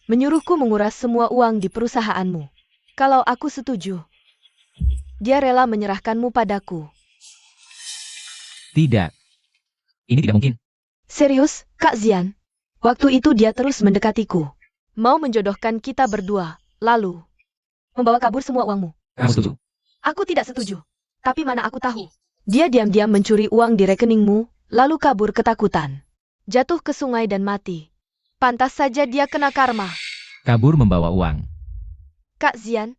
Menyuruhku menguras semua uang di perusahaanmu. Kalau aku setuju, dia rela menyerahkanmu padaku. Tidak. Ini tidak mungkin. Serius, Kak Xian? Waktu itu dia terus mendekatiku. Mau menjodohkan kita berdua, lalu membawa kabur semua uangmu. Kamu setuju? Aku tidak setuju. Tapi mana aku tahu. Dia diam-diam mencuri uang di rekeningmu, lalu kabur ketakutan. Jatuh ke sungai dan mati. Pantas saja dia kena karma. Kabur membawa uang. Kak Xian,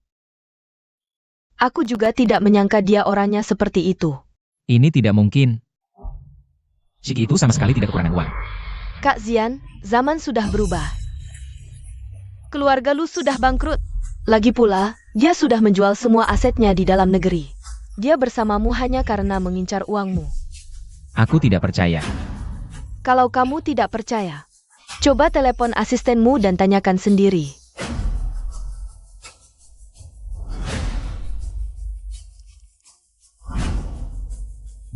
aku juga tidak menyangka dia orangnya seperti itu. Ini tidak mungkin. Shiki itu sama sekali tidak kekurangan uang. Kak Xian, zaman sudah berubah. Keluarga lu sudah bangkrut. Lagi pula, dia sudah menjual semua asetnya di dalam negeri. Dia bersamamu hanya karena mengincar uangmu. Aku tidak percaya. Kalau kamu tidak percaya, coba telepon asistenmu dan tanyakan sendiri.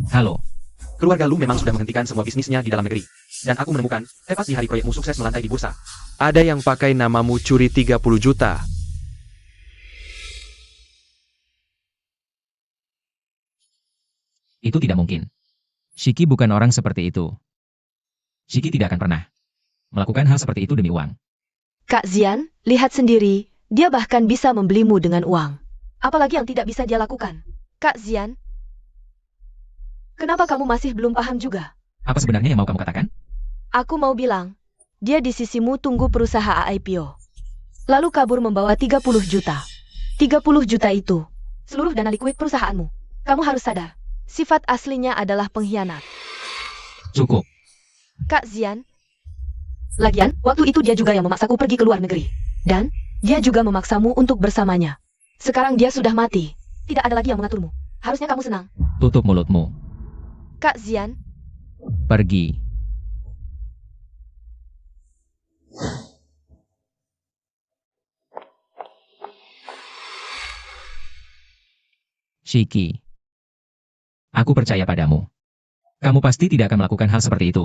Halo. Keluarga Lu memang sudah menghentikan semua bisnisnya di dalam negeri. Dan aku menemukan, tepat di hari proyekmu sukses melantai di bursa. Ada yang pakai namamu curi 30 juta. Itu tidak mungkin. Shiki bukan orang seperti itu. Shiki tidak akan pernah melakukan hal seperti itu demi uang. Kak Xian, lihat sendiri, dia bahkan bisa membelimu dengan uang. Apalagi yang tidak bisa dia lakukan. Kak Xian, kenapa kamu masih belum paham juga? Apa sebenarnya yang mau kamu katakan? Aku mau bilang, dia di sisimu tunggu perusahaan IPO. Lalu kabur membawa 30 juta. 30 juta itu, seluruh dana likuid perusahaanmu. Kamu harus sadar, sifat aslinya adalah pengkhianat. Cukup. Kak Xian, lagian, waktu itu dia juga yang memaksaku pergi ke luar negeri. Dan, dia juga memaksamu untuk bersamanya. Sekarang dia sudah mati. Tidak ada lagi yang mengaturmu. Harusnya kamu senang. Tutup mulutmu. Kak Xian, Pergi. Shiki. Aku percaya padamu. Kamu pasti tidak akan melakukan hal seperti itu.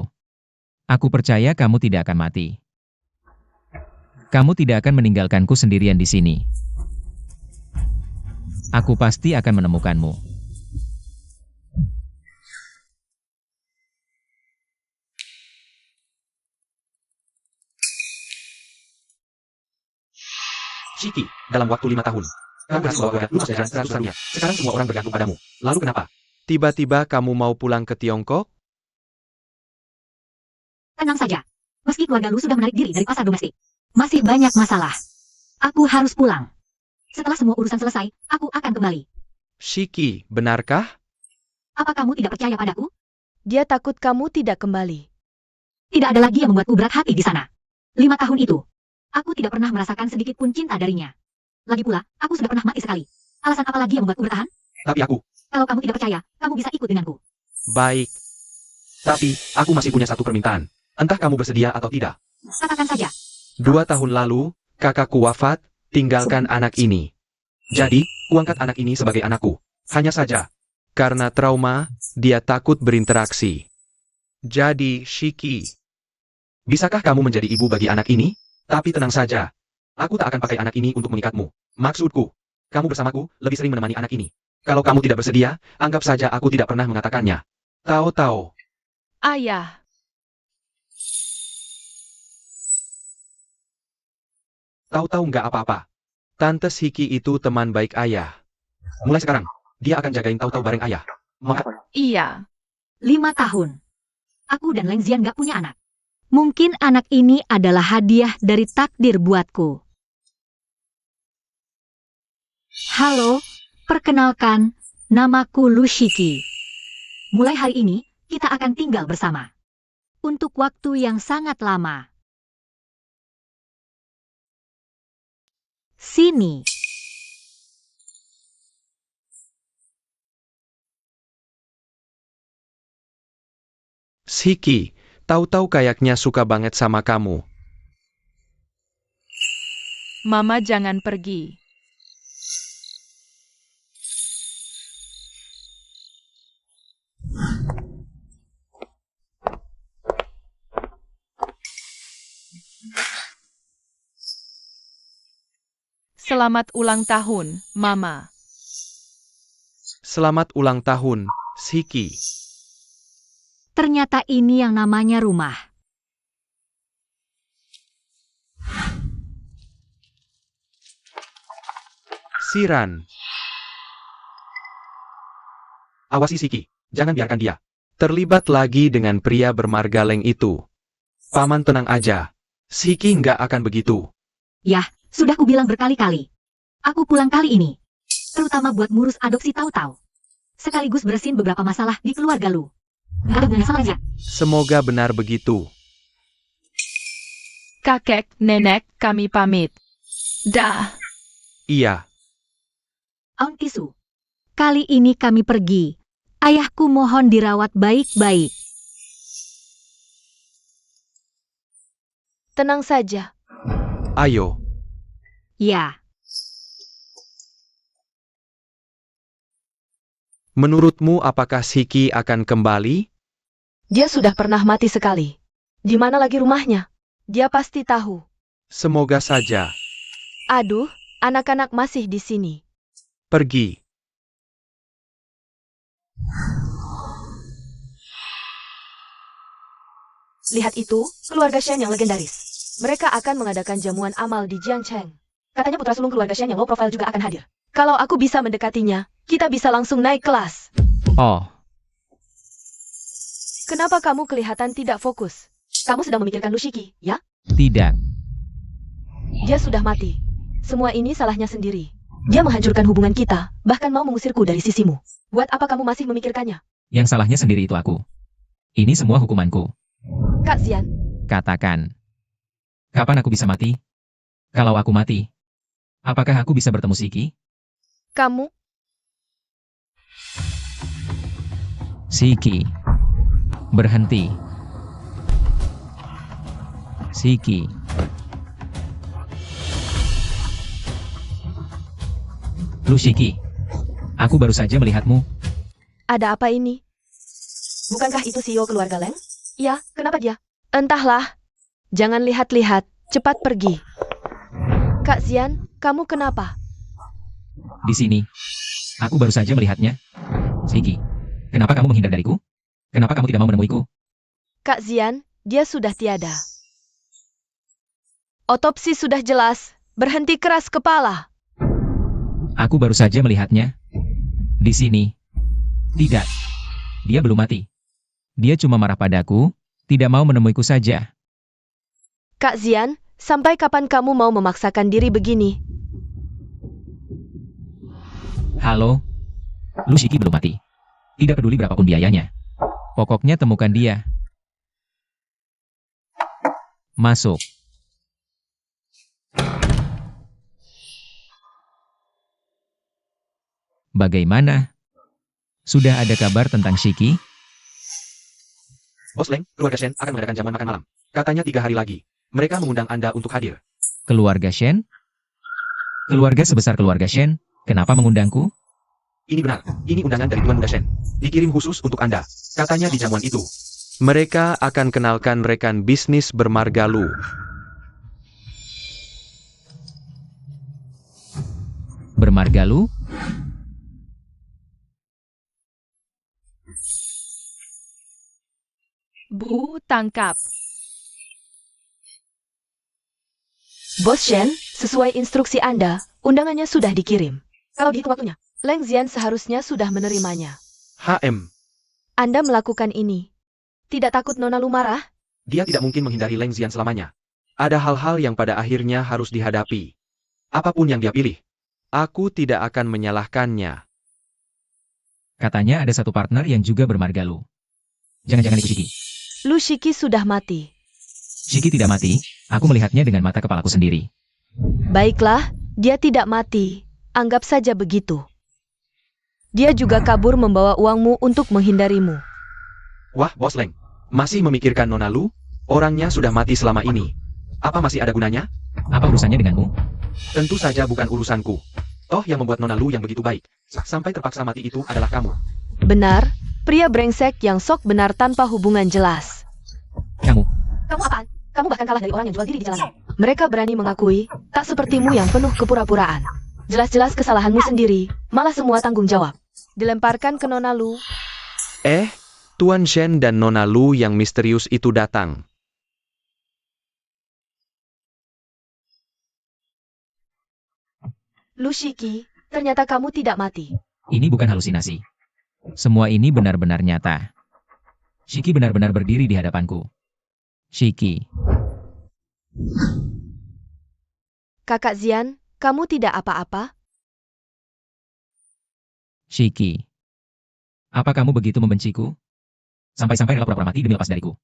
Aku percaya kamu tidak akan mati. Kamu tidak akan meninggalkanku sendirian di sini. Aku pasti akan menemukanmu. Shiki, dalam waktu 5 tahun. Kamu berhasil membawa keluarga lu ke jajaran seratusannya. Sekarang semua orang bergantung padamu. Lalu kenapa? Tiba-tiba kamu mau pulang ke Tiongkok? Tenang saja. Meski keluarga lu sudah menarik diri dari pasar domestik, masih banyak masalah. Aku harus pulang. Setelah semua urusan selesai, aku akan kembali. Shiki, benarkah? Apa kamu tidak percaya padaku? Dia takut kamu tidak kembali. Tidak ada lagi yang membuatku berat hati di sana. 5 tahun itu, aku tidak pernah merasakan sedikit pun cinta darinya. Lagi pula, aku sudah pernah mati sekali. Alasan apa lagi yang membuatku bertahan? Tapi aku. Kalau kamu tidak percaya, kamu bisa ikut denganku. Baik. Tapi, aku masih punya satu permintaan. Entah kamu bersedia atau tidak. Katakan saja. 2 tahun lalu, kakakku wafat, tinggalkan anak ini. Jadi, kuangkat anak ini sebagai anakku. Hanya saja, karena trauma, dia takut berinteraksi. Jadi, Shiki, bisakah kamu menjadi ibu bagi anak ini? Tapi tenang saja. Aku tak akan pakai anak ini untuk mengikatmu. Maksudku, kamu bersamaku lebih sering menemani anak ini. Kalau kamu tidak bersedia, anggap saja aku tidak pernah mengatakannya. Tahu-tahu. Ayah. Tahu-tahu nggak apa-apa. Tante Shiki itu teman baik ayah. Mulai sekarang, dia akan jagain tahu-tahu bareng ayah. Iya. 5 tahun. Aku dan Leng Xian gak punya anak. Mungkin anak ini adalah hadiah dari takdir buatku. Halo, perkenalkan, namaku Lu Shiki. Mulai hari ini, kita akan tinggal bersama. Untuk waktu yang sangat lama. Sini. Shiki, tahu-tahu kayaknya suka banget sama kamu. Mama jangan pergi. Selamat ulang tahun, Mama. Selamat ulang tahun, Shiki. Ternyata ini yang namanya rumah. Siran. Awasi Shiki, jangan biarkan dia terlibat lagi dengan pria bermargaleng itu. Paman tenang aja. Shiki nggak akan begitu. Yah, sudah kubilang berkali-kali. Aku pulang kali ini. Terutama buat ngurus adopsi tahu-tahu. Sekaligus bersihin beberapa masalah di keluarga lu. Gak ada masalahnya. Semoga benar begitu. Kakek, nenek, kami pamit. Dah. Iya. Aun Kisu. Kali ini kami pergi. Ayahku mohon dirawat baik-baik. Tenang saja. Ayo. Ya. Menurutmu apakah Shiki akan kembali? Dia sudah pernah mati sekali. Di mana lagi rumahnya? Dia pasti tahu. Semoga saja. Aduh, anak-anak masih di sini. Pergi. Lihat itu, keluarga Shen yang legendaris. Mereka akan mengadakan jamuan amal di Jiangcheng. Katanya putra sulung keluarga Shen yang low profile juga akan hadir. Kalau aku bisa mendekatinya, kita bisa langsung naik kelas. Oh, Kenapa kamu kelihatan tidak fokus? Kamu sedang memikirkan Lu Shiki, ya? tidak. Dia sudah mati. Semua ini salahnya sendiri. Dia menghancurkan hubungan kita, bahkan mau mengusirku dari sisimu. Buat apa kamu masih memikirkannya? Yang salahnya sendiri itu aku. Ini semua hukumanku. Kak Xian, Katakan. Kapan aku bisa mati? Kalau aku mati, apakah aku bisa bertemu Shiki? kamu, Shiki. Berhenti. Shiki. Lu Shiki. Aku baru saja melihatmu. ada apa ini? Bukankah itu CEO keluarga Leng? Ya, kenapa dia? Entahlah. Jangan lihat-lihat, cepat pergi. Kak Xian, kamu kenapa? Di sini. Aku baru saja melihatnya. Shiki, kenapa kamu menghindar dariku? Kenapa kamu tidak mau menemuiku? Kak Zian, dia sudah tiada. Otopsi sudah jelas. Berhenti keras kepala. Aku baru saja melihatnya. Di sini. Tidak. Dia belum mati. Dia cuma marah padaku, tidak mau menemuiku saja. Kak Zian, sampai kapan kamu mau memaksakan diri begini? Halo? Lu Shiki belum mati. Tidak peduli berapapun biayanya. Pokoknya temukan dia. Masuk. Bagaimana? Sudah ada kabar tentang Shiki? Bos Leng, keluarga Shen akan mengadakan jamuan makan malam. Katanya 3 hari lagi. Mereka mengundang Anda untuk hadir. Keluarga Shen? Keluarga sebesar keluarga Shen, kenapa mengundangku? Ini benar. Ini undangan dari Tuan Muda Shen. Dikirim khusus untuk Anda. Katanya di jamuan itu. Mereka akan kenalkan rekan bisnis bermarga Lu. Bermarga Lu? Bu, tangkap. Bos Shen, sesuai instruksi Anda, undangannya sudah dikirim. Kalau dihitung waktunya, Leng Zian seharusnya sudah menerimanya. HM. Anda melakukan ini. Tidak takut Nona Lu marah? Dia tidak mungkin menghindari Leng Zian selamanya. Ada hal-hal yang pada akhirnya harus dihadapi. Apapun yang dia pilih, aku tidak akan menyalahkannya. Katanya ada satu partner yang juga bermarga Lu. Jangan-jangan itu Shiki. Lu Shiki sudah mati. Shiki tidak mati, aku melihatnya dengan mata kepalaku sendiri. Baiklah, dia tidak mati. Anggap saja begitu. Dia juga kabur membawa uangmu untuk menghindarimu. Wah, Bos Leng. Masih memikirkan Nona Lu? Orangnya sudah mati selama ini. Apa masih ada gunanya? Apa urusannya denganmu? Tentu saja bukan urusanku. Toh yang membuat Nona Lu yang begitu baik, sampai terpaksa mati itu adalah kamu. Benar, pria brengsek yang sok benar tanpa hubungan jelas. Kamu. Kamu apaan? Kamu bahkan kalah dari orang yang jual diri di jalanan. Mereka berani mengakui, tak sepertimu yang penuh kepura-puraan. Jelas-jelas kesalahanmu sendiri, malah semua tanggung jawab. Dilemparkan ke Nona Lu. Tuan Shen dan Nona Lu yang misterius itu datang. Lu Shiki, ternyata kamu tidak mati. Ini bukan halusinasi. Semua ini benar-benar nyata. Shiki benar-benar berdiri di hadapanku. Shiki. Kakak Zian, kamu tidak apa-apa? Shiki. Apa kamu begitu membenciku? Sampai-sampai rela pura-pura mati demi lepas dariku.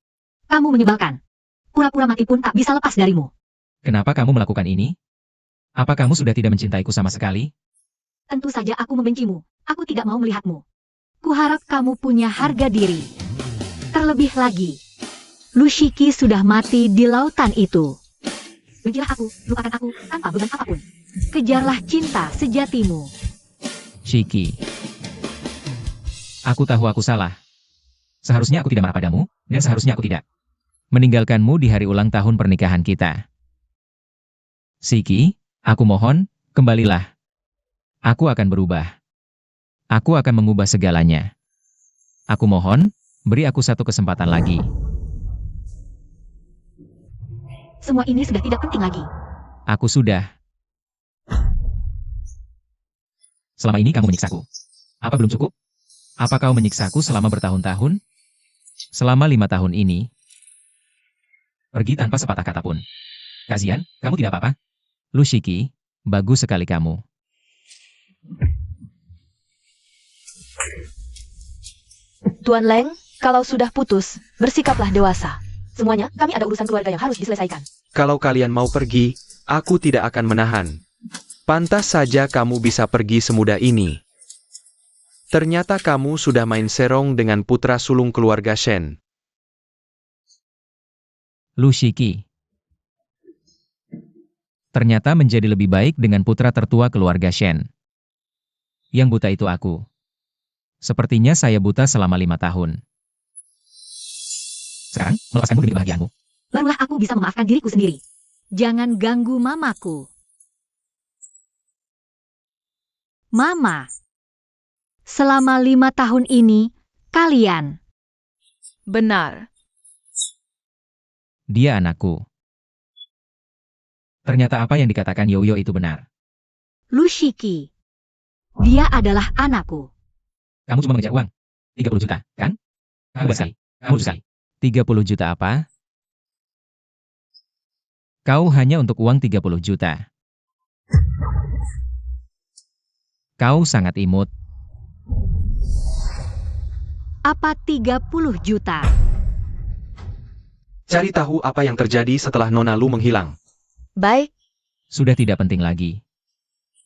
Kamu menyebalkan. Pura-pura mati pun tak bisa lepas darimu. Kenapa kamu melakukan ini? Apa kamu sudah tidak mencintaiku sama sekali? Tentu saja aku membencimu. Aku tidak mau melihatmu. Kuharap kamu punya harga diri. Terlebih lagi, Lu Shiki sudah mati di lautan itu. Bencilah aku, lupakan aku, tanpa beban apapun. Kejarlah cinta sejatimu. Shiki. Aku tahu aku salah. Seharusnya aku tidak marah padamu, dan seharusnya aku tidak meninggalkanmu di hari ulang tahun pernikahan kita. Shiki, aku mohon, kembalilah. Aku akan berubah. Aku akan mengubah segalanya. Aku mohon, beri aku satu kesempatan lagi. Semua ini sudah tidak penting lagi. Aku sudah. Selama ini kamu menyiksaku. Apa belum cukup? Apa kau menyiksaku selama bertahun-tahun? Selama 5 tahun ini. Pergi tanpa sepatah kata pun. Kak Zian, kamu tidak apa-apa? Lu Shiki, bagus sekali kamu. Tuan Leng, kalau sudah putus, bersikaplah dewasa. Semuanya, kami ada urusan keluarga yang harus diselesaikan. Kalau kalian mau pergi, aku tidak akan menahan. Pantas saja kamu bisa pergi semudah ini. Ternyata kamu sudah main serong dengan putra sulung keluarga Shen. Lu Shiki. Ternyata menjadi lebih baik dengan putra tertua keluarga Shen. Yang buta itu aku. Sepertinya saya buta selama 5 tahun. Sekarang, melepaskanmu demi kebahagiaanmu. Barulah aku bisa memaafkan diriku sendiri. Jangan ganggu mamaku. Mama. Selama 5 tahun ini, kalian. Benar. Dia anakku. Ternyata apa yang dikatakan Yoyo itu benar. Lu Shiki. Dia adalah anakku. Kamu cuma mengejar uang. 30 juta, kan? Kamu sekali. Kamu sekali. 30 juta apa? Kau hanya untuk uang 30 juta. Kau sangat imut. Apa 30 juta? Cari tahu apa yang terjadi setelah Nona Lu menghilang. Baik, Sudah tidak penting lagi.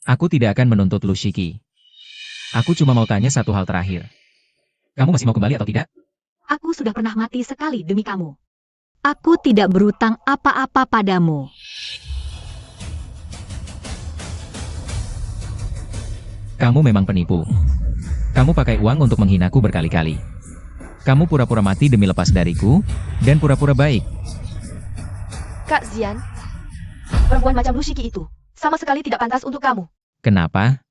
Aku tidak akan menuntut Lu Shiki. Aku cuma mau tanya satu hal terakhir. Kamu masih mau kembali atau tidak? Aku sudah pernah mati sekali demi kamu. Aku tidak berutang apa-apa padamu. Kamu memang penipu. Kamu pakai uang untuk menghinaku berkali-kali. Kamu pura-pura mati demi lepas dariku, dan pura-pura baik. Kak Zian. Perempuan macam Lu Shiki itu sama sekali tidak pantas untuk kamu. Kenapa?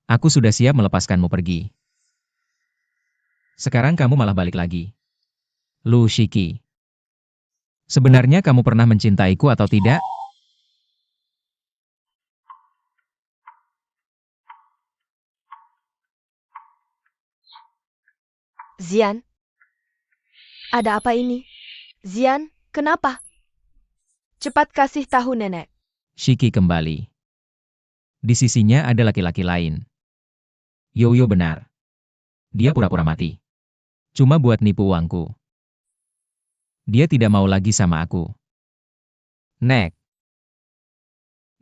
Aku sudah siap melepaskanmu pergi. Sekarang kamu malah balik lagi. Lu Shiki. Sebenarnya kamu pernah mencintaiku atau tidak? Zian. Ada apa ini? Zian, kenapa? Cepat kasih tahu nenek. Shiki kembali. Di sisinya ada laki-laki lain. Yoyo benar. Dia pura-pura mati. Cuma buat nipu uangku. Dia tidak mau lagi sama aku. Nek.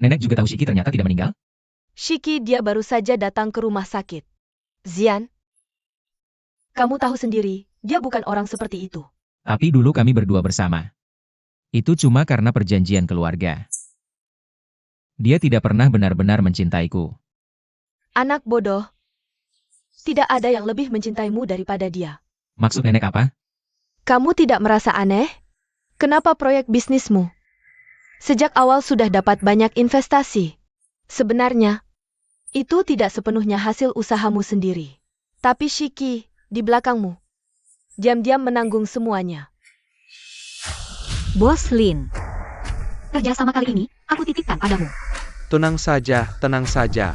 Nenek juga tahu Shiki ternyata tidak meninggal? Shiki dia baru saja datang ke rumah sakit. Zian. Kamu tahu sendiri, dia bukan orang seperti itu. Tapi dulu kami berdua bersama. Itu cuma karena perjanjian keluarga. Dia tidak pernah benar-benar mencintaiku. Anak bodoh. Tidak ada yang lebih mencintaimu daripada dia. Maksud nenek apa? Kamu tidak merasa aneh? Kenapa proyek bisnismu sejak awal sudah dapat banyak investasi? Sebenarnya, itu tidak sepenuhnya hasil usahamu sendiri. Tapi Shiki, di belakangmu, diam-diam menanggung semuanya. Bos Lin. Kerjasama kali ini, aku titipkan padamu. Tenang saja, tenang saja.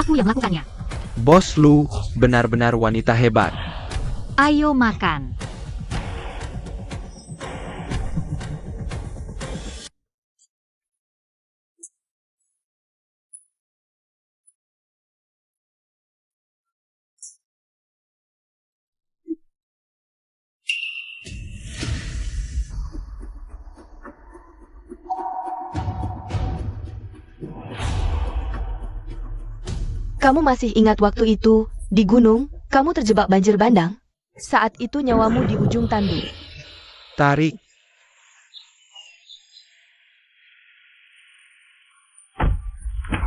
Aku yang melakukannya. Bos Lu benar-benar wanita hebat. Ayo makan. Kamu masih ingat waktu itu, di gunung, kamu terjebak banjir bandang? Saat itu nyawamu di ujung tanduk. Tarik.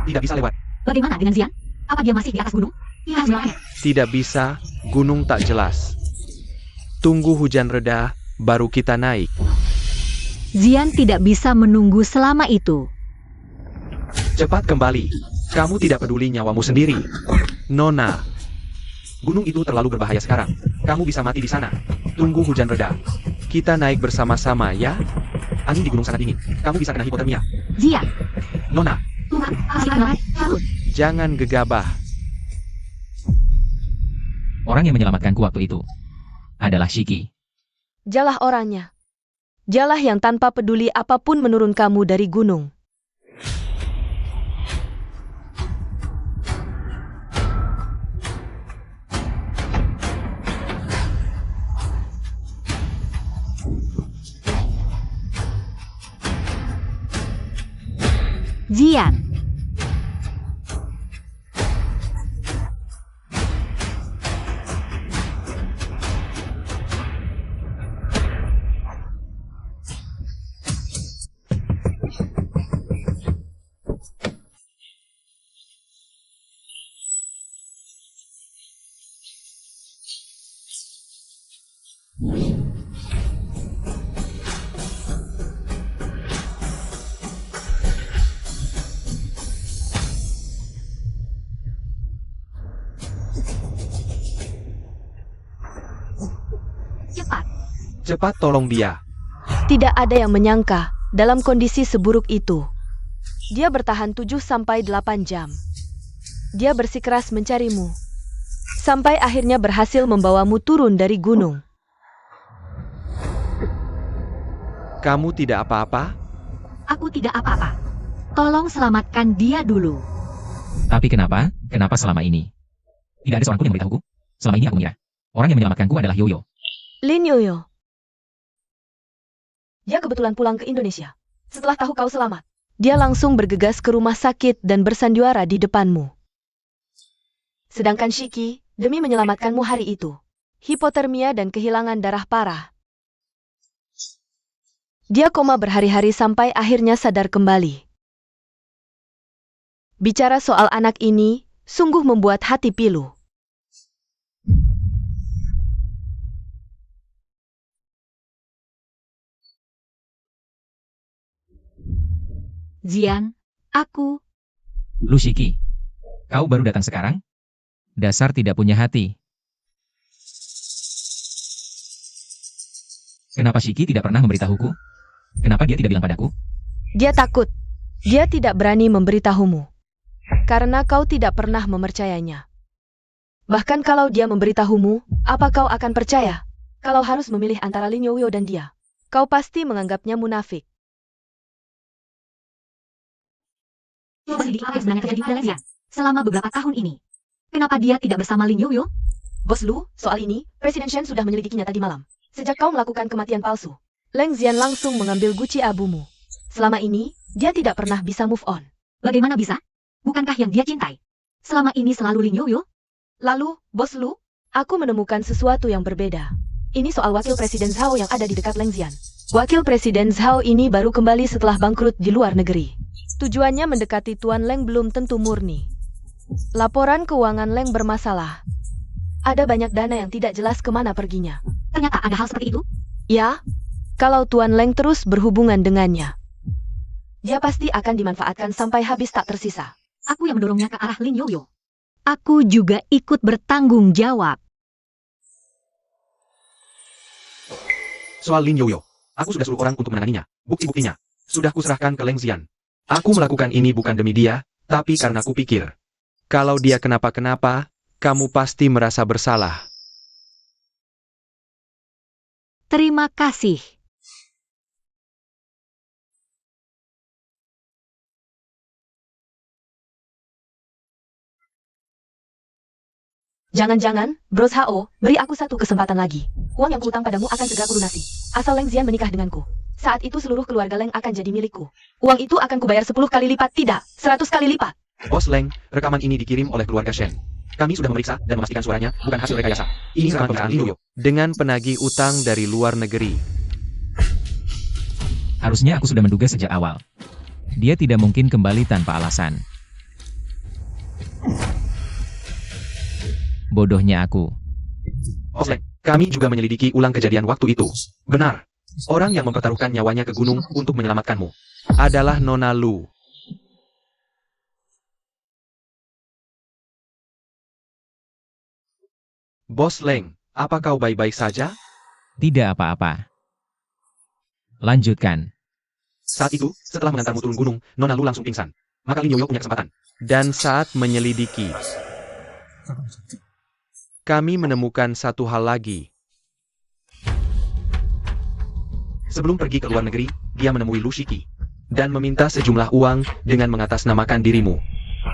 Tidak bisa lewat. Bagaimana dengan Zian? Apa dia masih di atas gunung? Ia harus melawannya. Tidak bisa, gunung tak jelas. Tunggu hujan reda, baru kita naik. Zian tidak bisa menunggu selama itu. Cepat kembali. Kamu tidak peduli nyawamu sendiri. Nona. Gunung itu terlalu berbahaya sekarang. Kamu bisa mati di sana. Tunggu hujan reda. Kita naik bersama-sama ya. Angin di gunung sangat dingin. Kamu bisa kena hipotermia. Zian, Nona, Tuhan, kasihkanlah aku. jangan gegabah. Orang yang menyelamatkanku waktu itu adalah Shiki. Jalah orangnya. Jalah yang tanpa peduli apapun menurun kamu dari gunung. Zian. Cepat. Cepat tolong dia. Tidak ada yang menyangka dalam kondisi seburuk itu. Dia bertahan 7 sampai 8 jam. Dia bersikeras mencarimu. Sampai akhirnya berhasil membawamu turun dari gunung. Kamu tidak apa-apa? Aku tidak apa-apa. Tolong selamatkan dia dulu. Tapi kenapa? Kenapa selama ini? Tidak ada seorang pun yang memberitahuku. Selama ini aku mengira orang yang menyelamatkanku adalah Yoyo. Lin Yoyo. Dia kebetulan pulang ke Indonesia. Setelah tahu kau selamat, dia langsung bergegas ke rumah sakit dan bersandiwara di depanmu. Sedangkan Shiki, demi menyelamatkanmu hari itu, hipotermia dan kehilangan darah parah. Dia koma berhari-hari sampai akhirnya sadar kembali. Bicara soal anak ini, sungguh membuat hati pilu. Zian, aku... Lu Shiki, kau baru datang sekarang? Dasar tidak punya hati. Kenapa Shiki tidak pernah memberitahuku? Kenapa dia tidak bilang padaku? Dia takut. Dia tidak berani memberitahumu. Karena kau tidak pernah mempercayainya. Bahkan kalau dia memberitahumu, apa kau akan percaya? Kalau harus memilih antara Lin Yoyo dan dia, kau pasti menganggapnya munafik. Selidiki apa yang sebenarnya terjadi pada Zian selama beberapa tahun ini. Kenapa dia tidak bersama Lin Yoyo? Bos Lu, soal ini, Presiden Shen sudah menyelidikinya tadi malam. Sejak kau melakukan kematian palsu, Leng Zian langsung mengambil guci abumu. Selama ini, dia tidak pernah bisa move on. Bagaimana bisa? Bukankah yang dia cintai selama ini selalu Lin Yoyo? Lalu, Bos Lu, aku menemukan sesuatu yang berbeda. Ini soal wakil Presiden Zhao yang ada di dekat Leng Zian. Wakil Presiden Zhao ini baru kembali setelah bangkrut di luar negeri. Tujuannya mendekati Tuan Leng belum tentu murni. Laporan keuangan Leng bermasalah. Ada banyak dana yang tidak jelas kemana perginya. Ternyata ada hal seperti itu? Ya, kalau Tuan Leng terus berhubungan dengannya, dia pasti akan dimanfaatkan sampai habis tak tersisa. Aku yang mendorongnya ke arah Lin Yoyo. Aku juga ikut bertanggung jawab. Soal Lin Yoyo, aku sudah suruh orang untuk menanganinya. Bukti-buktinya sudah kuserahkan ke Leng Zian. Aku melakukan ini bukan demi dia, tapi karena kupikir, kalau dia kenapa-kenapa, kamu pasti merasa bersalah. Terima kasih. Jangan-jangan, Bros Hao, beri aku satu kesempatan lagi. Uang yang kuhutang padamu akan segera kulunasi. Asal Leng Zian menikah denganku. Saat itu seluruh keluarga Leng akan jadi milikku. Uang itu akan kubayar 10 kali lipat, tidak, 100 kali lipat. Bos Leng, rekaman ini dikirim oleh keluarga Shen. Kami sudah memeriksa dan memastikan suaranya bukan hasil rekayasa. Ini rekaman perusahaan Lin Yoyo dengan penagih utang dari luar negeri. Harusnya aku sudah menduga sejak awal. Dia tidak mungkin kembali tanpa alasan. Bodohnya aku. Bos Leng, kami juga menyelidiki ulang kejadian waktu itu. Benar. Orang yang mempertaruhkan nyawanya ke gunung untuk menyelamatkanmu adalah Nona Lu. Bos Leng, apa kau baik-baik saja? Tidak apa-apa. Lanjutkan. Saat itu, setelah mengantarmu turun gunung, Nona Lu langsung pingsan. Maka Lin Yoyo punya kesempatan. Dan saat menyelidiki, kami menemukan satu hal lagi. Sebelum pergi ke luar negeri, dia menemui Lu Shiki dan meminta sejumlah uang dengan mengatasnamakan dirimu.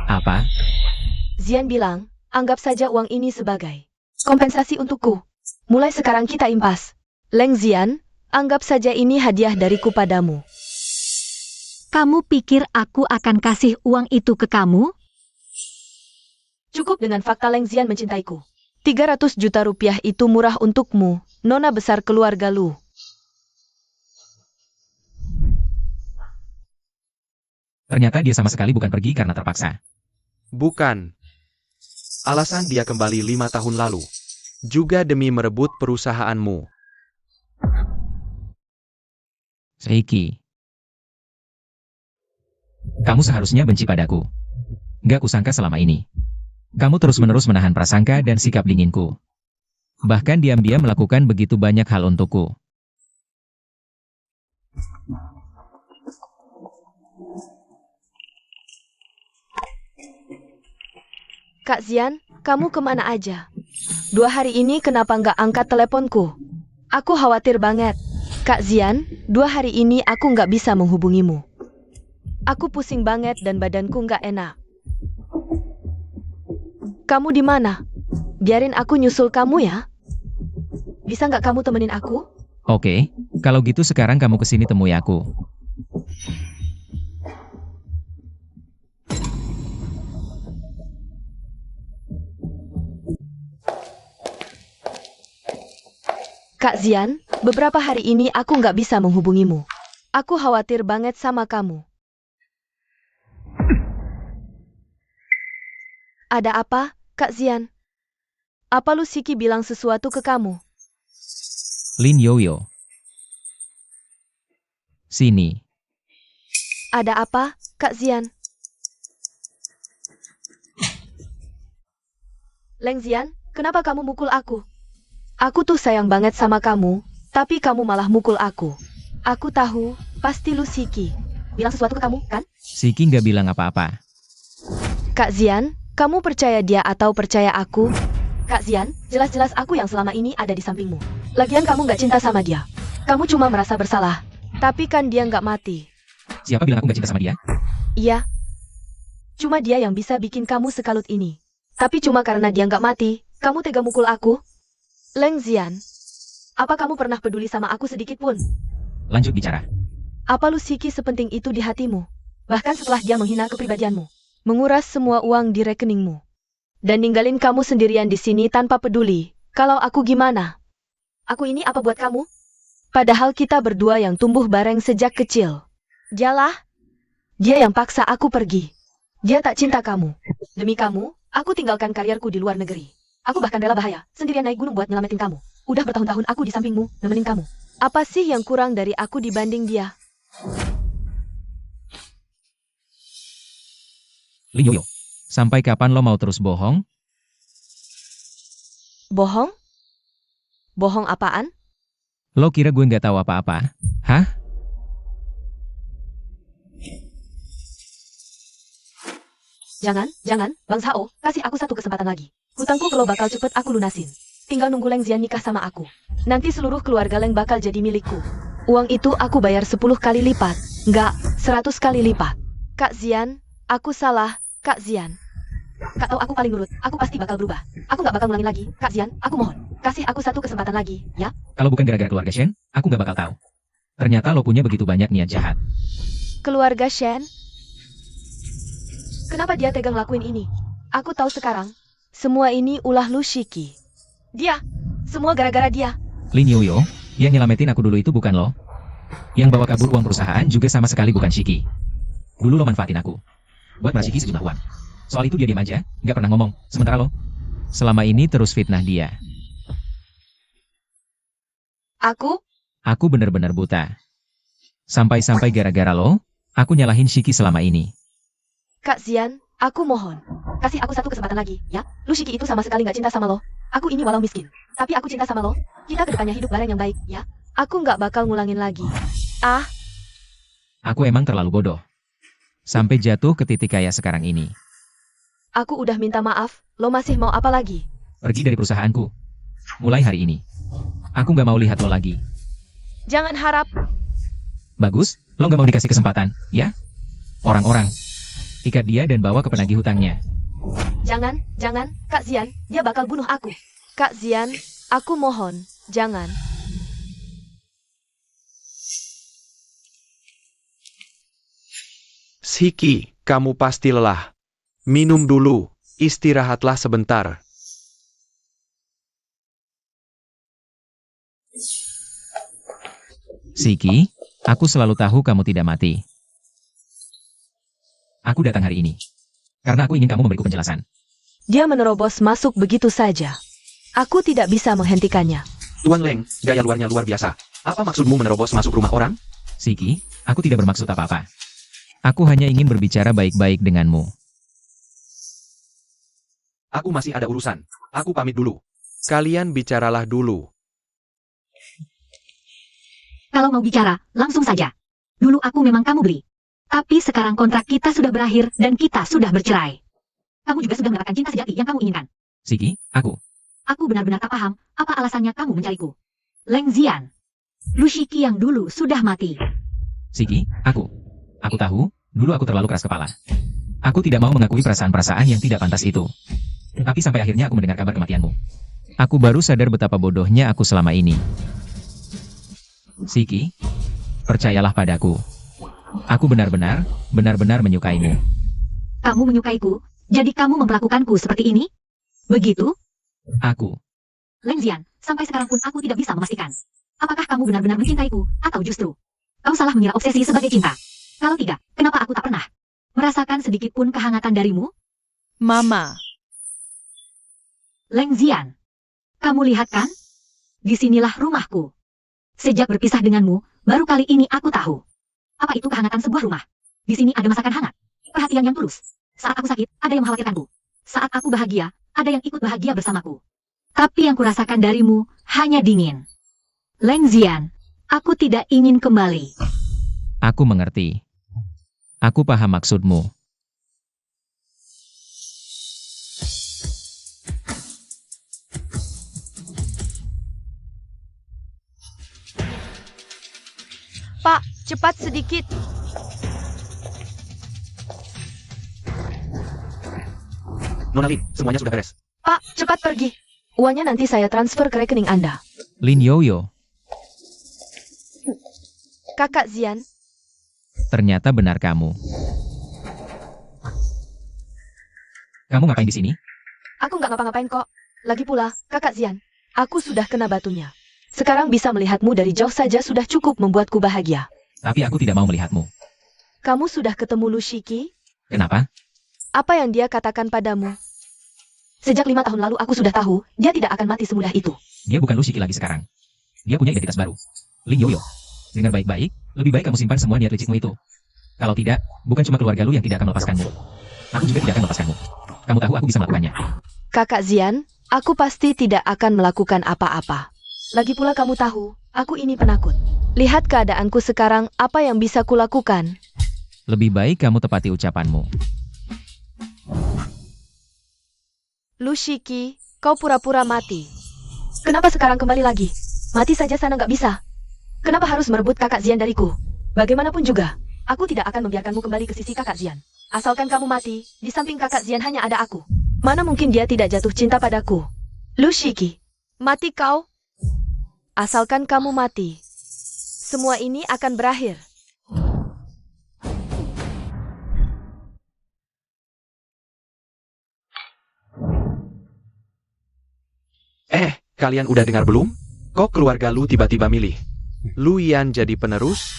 Apa? Zian bilang, anggap saja uang ini sebagai kompensasi untukku. Mulai sekarang kita impas. Leng Zian, anggap saja ini hadiah dariku padamu. Kamu pikir aku akan kasih uang itu ke kamu? Cukup dengan fakta Leng Zian mencintaiku. 300 juta rupiah itu murah untukmu, nona besar keluarga Lu. Ternyata dia sama sekali bukan pergi karena terpaksa. Bukan. Alasan dia kembali 5 tahun lalu. Juga demi merebut perusahaanmu. Seiki. Kamu seharusnya benci padaku. Gak kusangka selama ini. Kamu terus-menerus menahan prasangka dan sikap dinginku. Bahkan diam-diam melakukan begitu banyak hal untukku. Kak Zian, kamu kemana aja? 2 hari ini kenapa nggak angkat teleponku? Aku khawatir banget. Kak Zian, 2 hari ini aku nggak bisa menghubungimu. Aku pusing banget dan badanku nggak enak. Kamu di mana? Biarin aku nyusul kamu ya. Bisa nggak kamu temenin aku? Oke, kalau gitu sekarang kamu kesini temui aku. Kak Zian, beberapa hari ini aku nggak bisa menghubungimu. Aku khawatir banget sama kamu. Ada apa, Kak Zian? Apa Lu Shiki bilang sesuatu ke kamu? Lin Yoyo. Sini. Ada apa, Kak Zian? Leng Zian, kenapa kamu mukul aku? Aku tuh sayang banget sama kamu, tapi kamu malah mukul aku. Aku tahu, pasti Lu Shiki bilang sesuatu ke kamu, kan? Shiki nggak bilang apa-apa. Kak Zian, kamu percaya dia atau percaya aku? Kak Zian, jelas-jelas aku yang selama ini ada di sampingmu. Lagian kamu nggak cinta sama dia. Kamu cuma merasa bersalah. Tapi kan dia nggak mati. Siapa bilang aku nggak cinta sama dia? Iya. Cuma dia yang bisa bikin kamu sekalut ini. Tapi cuma karena dia nggak mati, kamu tega mukul aku? Leng Zian, apa kamu pernah peduli sama aku sedikit pun? Lanjut bicara. Apa Lu Shiki sepenting itu di hatimu? Bahkan setelah dia menghina kepribadianmu, menguras semua uang di rekeningmu, dan ninggalin kamu sendirian di sini tanpa peduli. Kalau aku gimana? Aku ini apa buat kamu? Padahal kita berdua yang tumbuh bareng sejak kecil. Dialah, dia yang paksa aku pergi. Dia tak cinta kamu. Demi kamu, aku tinggalkan karierku di luar negeri. Aku bahkan rela bahaya, sendirian naik gunung buat nyelamatin kamu. Udah bertahun-tahun aku di sampingmu, nemenin kamu. Apa sih yang kurang dari aku dibanding dia? Lin Yoyo. Sampai kapan lo mau terus bohong? Bohong? Bohong apaan? Lo kira gue nggak tahu apa-apa? Hah? Jangan, Bang Sao, kasih aku satu kesempatan lagi. Hutangku kalau bakal cepet aku lunasin. Tinggal nunggu Leng Zian nikah sama aku. Nanti seluruh keluarga Leng bakal jadi milikku. Uang itu aku bayar 10 kali lipat. Enggak, 100 kali lipat. Kak Zian, aku salah, Kak Zian. Kak tahu aku paling nurut, aku pasti bakal berubah. Aku nggak bakal ngulangin lagi, Kak Zian, aku mohon. Kasih aku satu kesempatan lagi, ya? Kalau bukan gara-gara keluarga Shen, aku nggak bakal tahu. Ternyata lo punya begitu banyak niat jahat. Keluarga Shen? Kenapa dia tega ngelakuin ini? Aku tahu sekarang. Semua ini ulah Lu Shiki. Dia. Semua gara-gara dia. Lin Yoyo, yang nyelamatin aku dulu itu bukan lo. Yang bawa kabur uang perusahaan juga sama sekali bukan Shiki. Dulu lo manfaatin aku. Buat meras Shiki sejumlah uang. Soal itu dia diam aja, nggak pernah ngomong. Sementara lo, selama ini terus fitnah dia. Aku bener-bener buta. Sampai-sampai gara-gara lo, aku nyalahin Shiki selama ini. Kak Zian, aku mohon. Kasih aku satu kesempatan lagi, ya? Lu Shiki itu sama sekali nggak cinta sama lo. Aku ini walau miskin. Tapi aku cinta sama lo. Kita kedepannya hidup bareng yang baik, ya? Aku nggak bakal ngulangin lagi. Ah, Aku emang terlalu bodoh. Sampai jatuh ke titik kayak sekarang ini. aku udah minta maaf. Lo masih mau apa lagi? Pergi dari perusahaanku. Mulai hari ini. Aku nggak mau lihat lo lagi. Jangan harap. Bagus, lo nggak mau dikasih kesempatan, ya? Orang-orang. Ikat dia dan bawa ke penagih hutangnya. Jangan, Kak Zian, dia bakal bunuh aku. Kak Zian, aku mohon, jangan. Shiki, kamu pasti lelah. Minum dulu, istirahatlah sebentar. Shiki, aku selalu tahu kamu tidak mati. Aku datang hari ini karena aku ingin kamu memberiku penjelasan. Dia menerobos masuk begitu saja. Aku tidak bisa menghentikannya. Tuan Leng, gaya luarnya luar biasa. Apa maksudmu menerobos masuk rumah orang? Shiki, aku tidak bermaksud apa-apa. Aku hanya ingin berbicara baik-baik denganmu. Aku masih ada urusan. Aku pamit dulu. Kalian bicaralah dulu. Kalau mau bicara, langsung saja. Dulu aku memang kamu beli. Tapi sekarang kontrak kita sudah berakhir dan kita sudah bercerai. Kamu juga sudah mendapatkan cinta sejati yang kamu inginkan. Siki, aku. Aku benar-benar tak paham apa alasannya kamu mencariku. Leng Zian. Lu Shiki yang dulu sudah mati. Siki, aku. Aku tahu, dulu aku terlalu keras kepala. Aku tidak mau mengakui perasaan-perasaan yang tidak pantas itu. Tapi sampai akhirnya aku mendengar kabar kematianmu. Aku baru sadar betapa bodohnya aku selama ini. Siki, percayalah padaku. Aku benar-benar menyukaimu. Kamu menyukaiku, jadi kamu memperlakukanku seperti ini? Begitu? Aku. Leng Zian, sampai sekarang pun aku tidak bisa memastikan. Apakah kamu benar-benar mencintaiku, atau justru kau salah mengira obsesi sebagai cinta? Kalau tidak, kenapa aku tak pernah merasakan sedikit pun kehangatan darimu? Mama. Leng Zian, kamu lihat kan? Disinilah rumahku. Sejak berpisah denganmu, baru kali ini aku tahu. Apa itu kehangatan sebuah rumah? Di sini ada masakan hangat, perhatian yang tulus. Saat aku sakit, ada yang mengkhawatirkanku. Saat aku bahagia, ada yang ikut bahagia bersamaku. Tapi yang kurasakan darimu hanya dingin. Leng Zian, aku tidak ingin kembali. Aku mengerti. Aku paham maksudmu. Pak, cepat sedikit. Nona Lin, semuanya sudah beres. Pak, cepat pergi. Uangnya nanti saya transfer ke rekening Anda. Lin Yoyo, Kakak Zian, ternyata benar kamu. Kamu ngapain di sini? aku nggak ngapa-ngapain kok. Lagi pula, Kakak Zian, aku sudah kena batunya. Sekarang bisa melihatmu dari jauh saja sudah cukup membuatku bahagia. Tapi aku tidak mau melihatmu. Kamu sudah ketemu Lu Shiki? Kenapa? Apa yang dia katakan padamu? Sejak 5 tahun lalu aku sudah tahu, dia tidak akan mati semudah itu. Dia bukan Lu Shiki lagi sekarang. Dia punya identitas baru. Lin Yoyo, dengar baik-baik, lebih baik kamu simpan semua niat licikmu itu. Kalau tidak, bukan cuma keluarga Lu yang tidak akan melepaskanmu. Aku juga tidak akan melepaskanmu. Kamu tahu aku bisa melakukannya. Kakak Zian, aku pasti tidak akan melakukan apa-apa. Lagi pula kamu tahu, aku ini penakut. Lihat keadaanku sekarang, apa yang bisa kulakukan. Lebih baik kamu tepati ucapanmu. Lu Shiki, kau pura-pura mati. Kenapa sekarang kembali lagi? Mati saja sana nggak bisa. Kenapa harus merebut Kakak Zian dariku? Bagaimanapun juga, aku tidak akan membiarkanmu kembali ke sisi Kakak Zian. Asalkan kamu mati, di samping Kakak Zian hanya ada aku. Mana mungkin dia tidak jatuh cinta padaku? Lu Shiki, mati kau. Asalkan kamu mati, semua ini akan berakhir. Kalian udah dengar belum? Kok keluarga Lu tiba-tiba milih Lu Yan jadi penerus?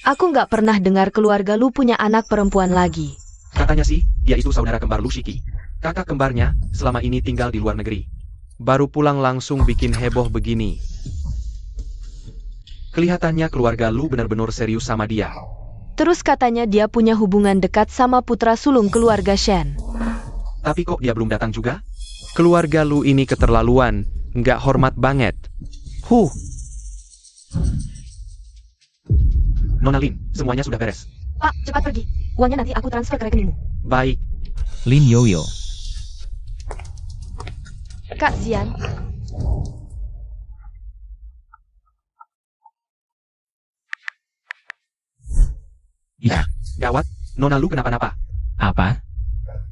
Aku nggak pernah dengar keluarga Lu punya anak perempuan lagi. Katanya sih, dia itu saudara kembar Lu Shiki. Kakak kembarnya selama ini tinggal di luar negeri. Baru pulang langsung bikin heboh begini. Kelihatannya keluarga Lu benar-benar serius sama dia. Terus katanya dia punya hubungan dekat sama putra sulung keluarga Shen. Tapi kok dia belum datang juga? Keluarga Lu ini keterlaluan, nggak hormat banget. Nona Lin, semuanya sudah beres. Pak, cepat pergi. Uangnya nanti aku transfer ke rekeningmu. Baik. Lin Yoyo, Kak Zian, iya. Gawat, Nona Lu kenapa-napa. Apa?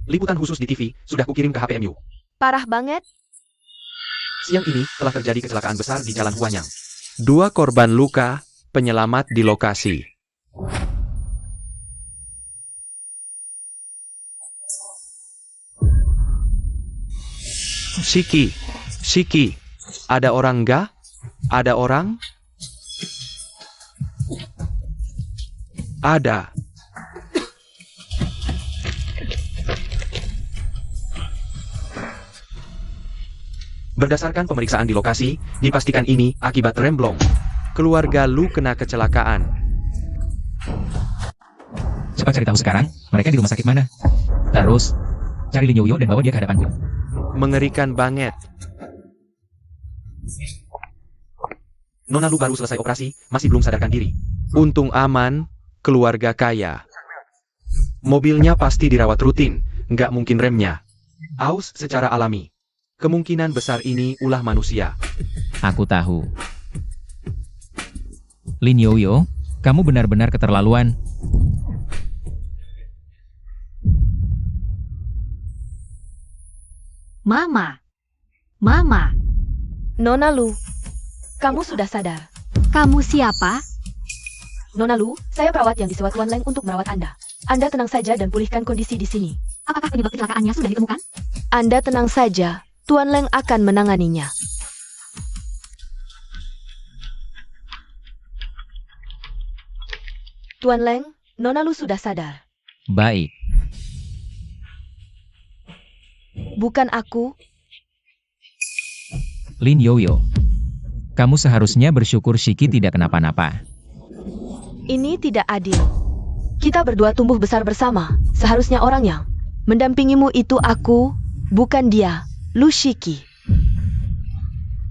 Liputan khusus di TV sudah kukirim ke HPMU. parah banget. Siang ini telah terjadi kecelakaan besar di Jalan Huanyang. 2 korban luka, penyelamat di lokasi. Shiki, ada orang nggak? Ada orang? Ada. Berdasarkan pemeriksaan di lokasi, dipastikan ini akibat remblong. Keluarga Lu kena kecelakaan. Cepat cari tahu sekarang, mereka di rumah sakit mana? Terus, Cari Lin Yoyo dan bawa dia ke hadapanku. Mengerikan banget. Nona Lu baru selesai operasi, masih belum sadarkan diri. Untung aman, keluarga kaya. Mobilnya pasti dirawat rutin, nggak mungkin remnya. Aus secara alami. Kemungkinan besar ini ulah manusia. Aku tahu. Lin Yoyo, kamu benar-benar keterlaluan. Mama. Mama, Nona Lu, kamu sudah sadar. kamu siapa? Nona Lu, saya perawat yang disewa Tuan Leng untuk merawat Anda. Anda tenang saja dan pulihkan kondisi di sini. Apakah penyebab kecelakaannya sudah ditemukan? Anda tenang saja, Tuan Leng akan menanganinya. Tuan Leng, Nona Lu sudah sadar. Baik. Bukan aku. Lin Yoyo, kamu seharusnya bersyukur Shiki tidak kenapa-napa. Ini tidak adil. Kita berdua tumbuh besar bersama. Seharusnya orang yang mendampingimu itu aku, bukan dia, Lu Shiki.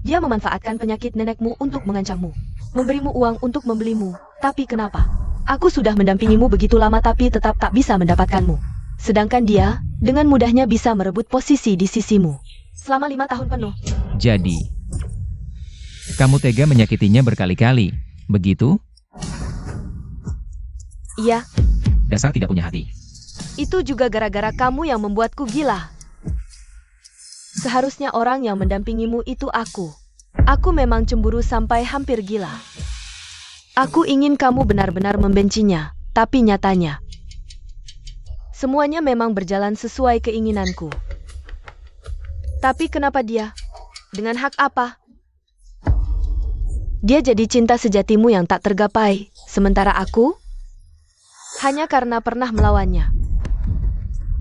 Dia memanfaatkan penyakit nenekmu untuk mengancammu, memberimu uang untuk membelimu. Tapi kenapa? Aku sudah mendampingimu begitu lama tapi tetap tak bisa mendapatkanmu. Sedangkan dia, dengan mudahnya bisa merebut posisi di sisimu. Selama 5 tahun penuh. Jadi, kamu tega menyakitinya berkali-kali, begitu? Iya, Dasar tidak punya hati. itu juga gara-gara kamu yang membuatku gila. Seharusnya orang yang mendampingimu itu aku. Aku memang cemburu sampai hampir gila. Aku ingin kamu benar-benar membencinya, tapi nyatanya semuanya memang berjalan sesuai keinginanku. Tapi kenapa dia? Dengan hak apa? Dia jadi cinta sejatimu yang tak tergapai, sementara aku hanya karena pernah melawannya.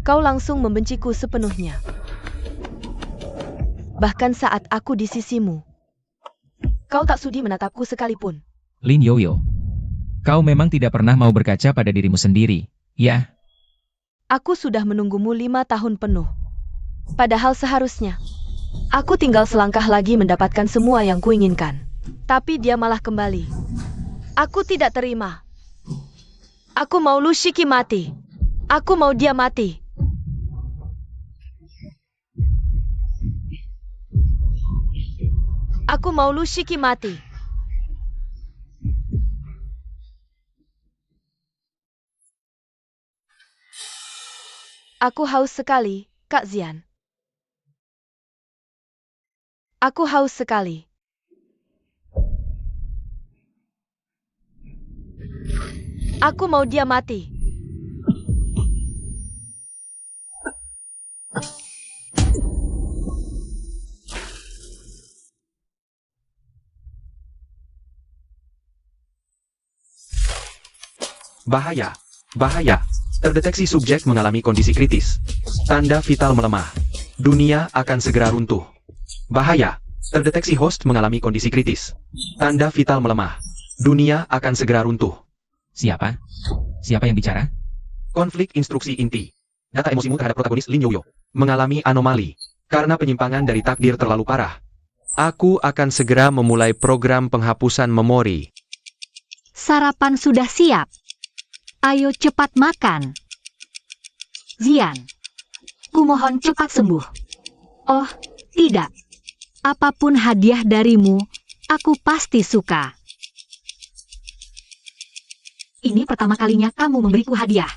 Kau langsung membenciku sepenuhnya. Bahkan saat aku di sisimu, kau tak sudi menatapku sekalipun. Lin Yoyo, kau memang tidak pernah mau berkaca pada dirimu sendiri, ya? Aku sudah menunggumu 5 tahun penuh. Padahal seharusnya aku tinggal selangkah lagi mendapatkan semua yang kuinginkan. Tapi dia malah kembali. Aku tidak terima. Aku mau Lu Shiki mati. Aku mau dia mati. Aku mau Lu Shiki mati. Aku haus sekali, Kak Zian. Aku haus sekali. Aku mau dia mati. Bahaya. Bahaya. Terdeteksi subjek mengalami kondisi kritis. Tanda vital melemah. Dunia akan segera runtuh. Bahaya. Terdeteksi host mengalami kondisi kritis. Tanda vital melemah. Dunia akan segera runtuh. Siapa? Siapa yang bicara? Konflik instruksi inti. Data emosimu terhadap protagonis Lin Yoyo mengalami anomali karena penyimpangan dari takdir terlalu parah. Aku akan segera memulai program penghapusan memori. Sarapan sudah siap. Ayo cepat makan. Zian, kumohon cepat sembuh. Oh, tidak. Apapun hadiah darimu, aku pasti suka. Ini pertama kalinya kamu memberiku hadiah.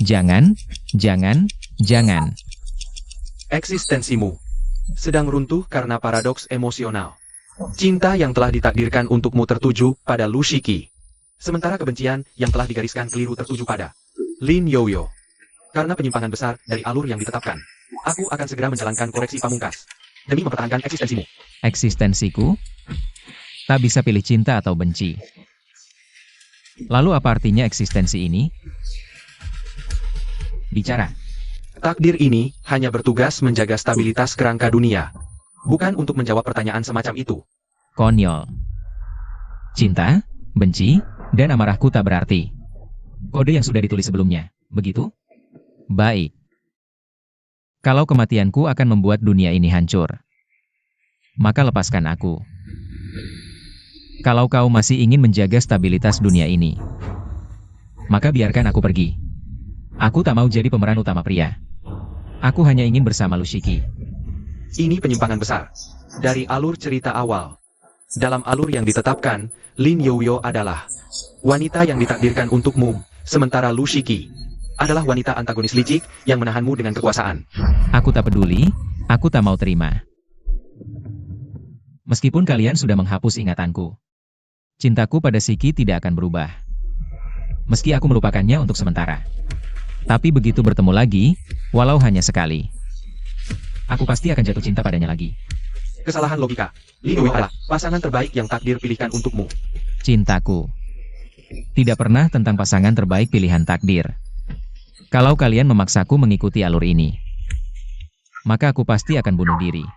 Jangan, jangan, jangan. Eksistensimu sedang runtuh karena paradoks emosional. Cinta yang telah ditakdirkan untukmu tertuju pada Lu Shiki. Sementara kebencian yang telah digariskan keliru tertuju pada Lin Yoyo. Karena penyimpangan besar dari alur yang ditetapkan, aku akan segera menjalankan koreksi pamungkas demi mempertahankan eksistensimu. Eksistensiku? Tak bisa pilih cinta atau benci. Lalu apa artinya eksistensi ini? Bicara. Takdir ini hanya bertugas menjaga stabilitas kerangka dunia, bukan untuk menjawab pertanyaan semacam itu. Konyol. Cinta, benci, dan amarahku tak berarti. Kode yang sudah ditulis sebelumnya, begitu? Baik. Kalau kematianku akan membuat dunia ini hancur, maka lepaskan aku. Kalau kau masih ingin menjaga stabilitas dunia ini, maka biarkan aku pergi. Aku tak mau jadi pemeran utama pria. Aku hanya ingin bersama Lushiki. Ini penyimpangan besar. Dari alur cerita awal. Dalam alur yang ditetapkan, Lin Youyo adalah wanita yang ditakdirkan untukmu, sementara Lushiki adalah wanita antagonis licik yang menahanmu dengan kekuasaan. Aku tak peduli, aku tak mau terima. Meskipun kalian sudah menghapus ingatanku, cintaku pada Shiki tidak akan berubah. Meski aku melupakannya untuk sementara. Tapi begitu bertemu lagi, walau hanya sekali, aku pasti akan jatuh cinta padanya lagi. Kesalahan logika. Lin Youyo adalah pasangan terbaik yang takdir pilihkan untukmu. Cintaku tidak pernah tentang pasangan terbaik pilihan takdir. Kalau kalian memaksaku mengikuti alur ini, maka aku pasti akan bunuh diri.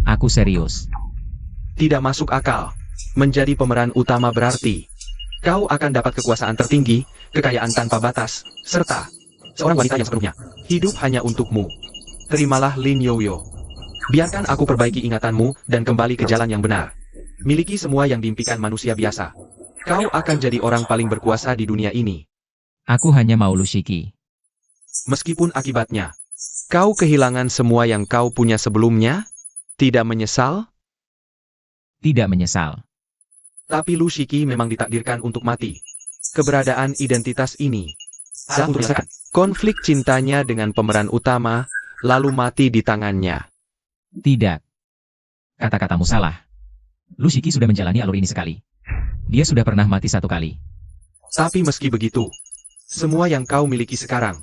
Aku serius. Tidak masuk akal. Menjadi pemeran utama berarti kau akan dapat kekuasaan tertinggi, kekayaan tanpa batas, serta seorang wanita yang sepenuhnya hidup hanya untukmu. Terimalah Lin Youyo. Biarkan aku perbaiki ingatanmu dan kembali ke jalan yang benar. Miliki semua yang diimpikan manusia biasa. Kau akan jadi orang paling berkuasa di dunia ini. Aku hanya mau Lushiki. Meskipun akibatnya kau kehilangan semua yang kau punya sebelumnya, tidak menyesal? Tidak menyesal. Tapi Lushiki memang ditakdirkan untuk mati. Keberadaan identitas ini adalah untuk menyelesaikan konflik cintanya dengan pemeran utama, lalu mati di tangannya. Tidak. Kata-katamu salah. Lushiki sudah menjalani alur ini sekali. Dia sudah pernah mati 1 kali. Tapi meski begitu, semua yang kau miliki sekarang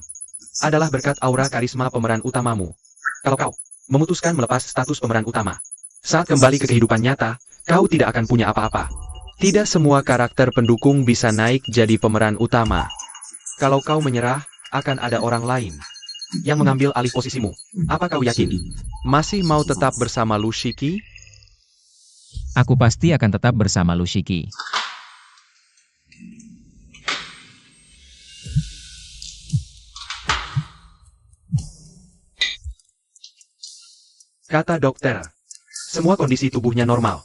adalah berkat aura karisma pemeran utamamu. Kalau kau memutuskan melepas status pemeran utama, saat kembali ke kehidupan nyata, kau tidak akan punya apa-apa. Tidak semua karakter pendukung bisa naik jadi pemeran utama. Kalau kau menyerah, akan ada orang lain yang mengambil alih posisimu. Apa kau yakin? Masih mau tetap bersama Lushiki? Aku pasti akan tetap bersama Lushiki. Kata dokter, semua kondisi tubuhnya normal.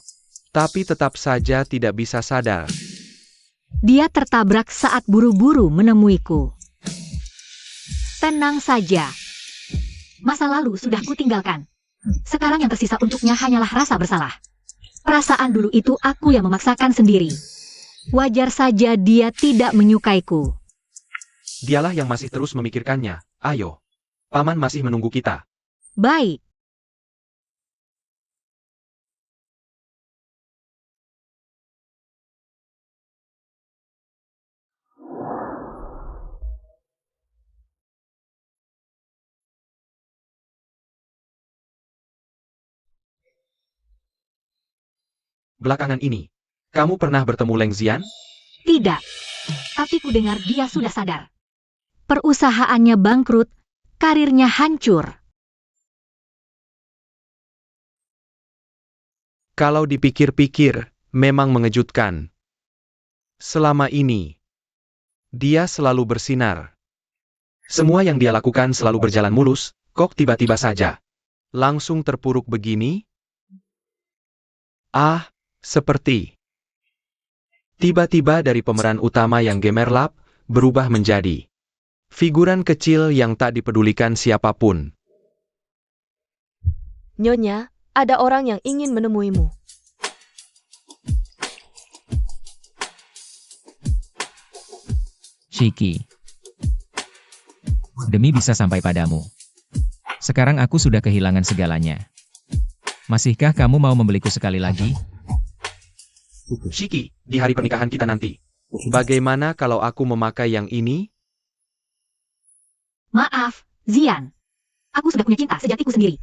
Tapi tetap saja tidak bisa sadar. Dia tertabrak saat buru-buru menemuiku. Tenang saja. Masa lalu sudah kutinggalkan. Sekarang yang tersisa untuknya hanyalah rasa bersalah. Perasaan dulu itu aku yang memaksakan sendiri. Wajar saja dia tidak menyukaiku. Dialah yang masih terus memikirkannya. Ayo, paman masih menunggu kita. Baik. Belakangan ini, kamu pernah bertemu Leng Xian? Tidak. Tapi ku dengar dia sudah sadar. Perusahaannya bangkrut, karirnya hancur. Kalau dipikir-pikir, memang mengejutkan. Selama ini, dia selalu bersinar. Semua yang dia lakukan selalu berjalan mulus, kok tiba-tiba saja langsung terpuruk begini? Ah, seperti tiba-tiba dari pemeran utama yang gemerlap, berubah menjadi figuran kecil yang tak dipedulikan siapapun. Nyonya, ada orang yang ingin menemuimu. Shiki. Demi bisa sampai padamu. Sekarang aku sudah kehilangan segalanya. Masihkah kamu mau membeliku sekali lagi? Shiki, di hari pernikahan kita nanti, bagaimana kalau aku memakai yang ini? Maaf, Xian. Aku sudah punya cinta sejatiku sendiri.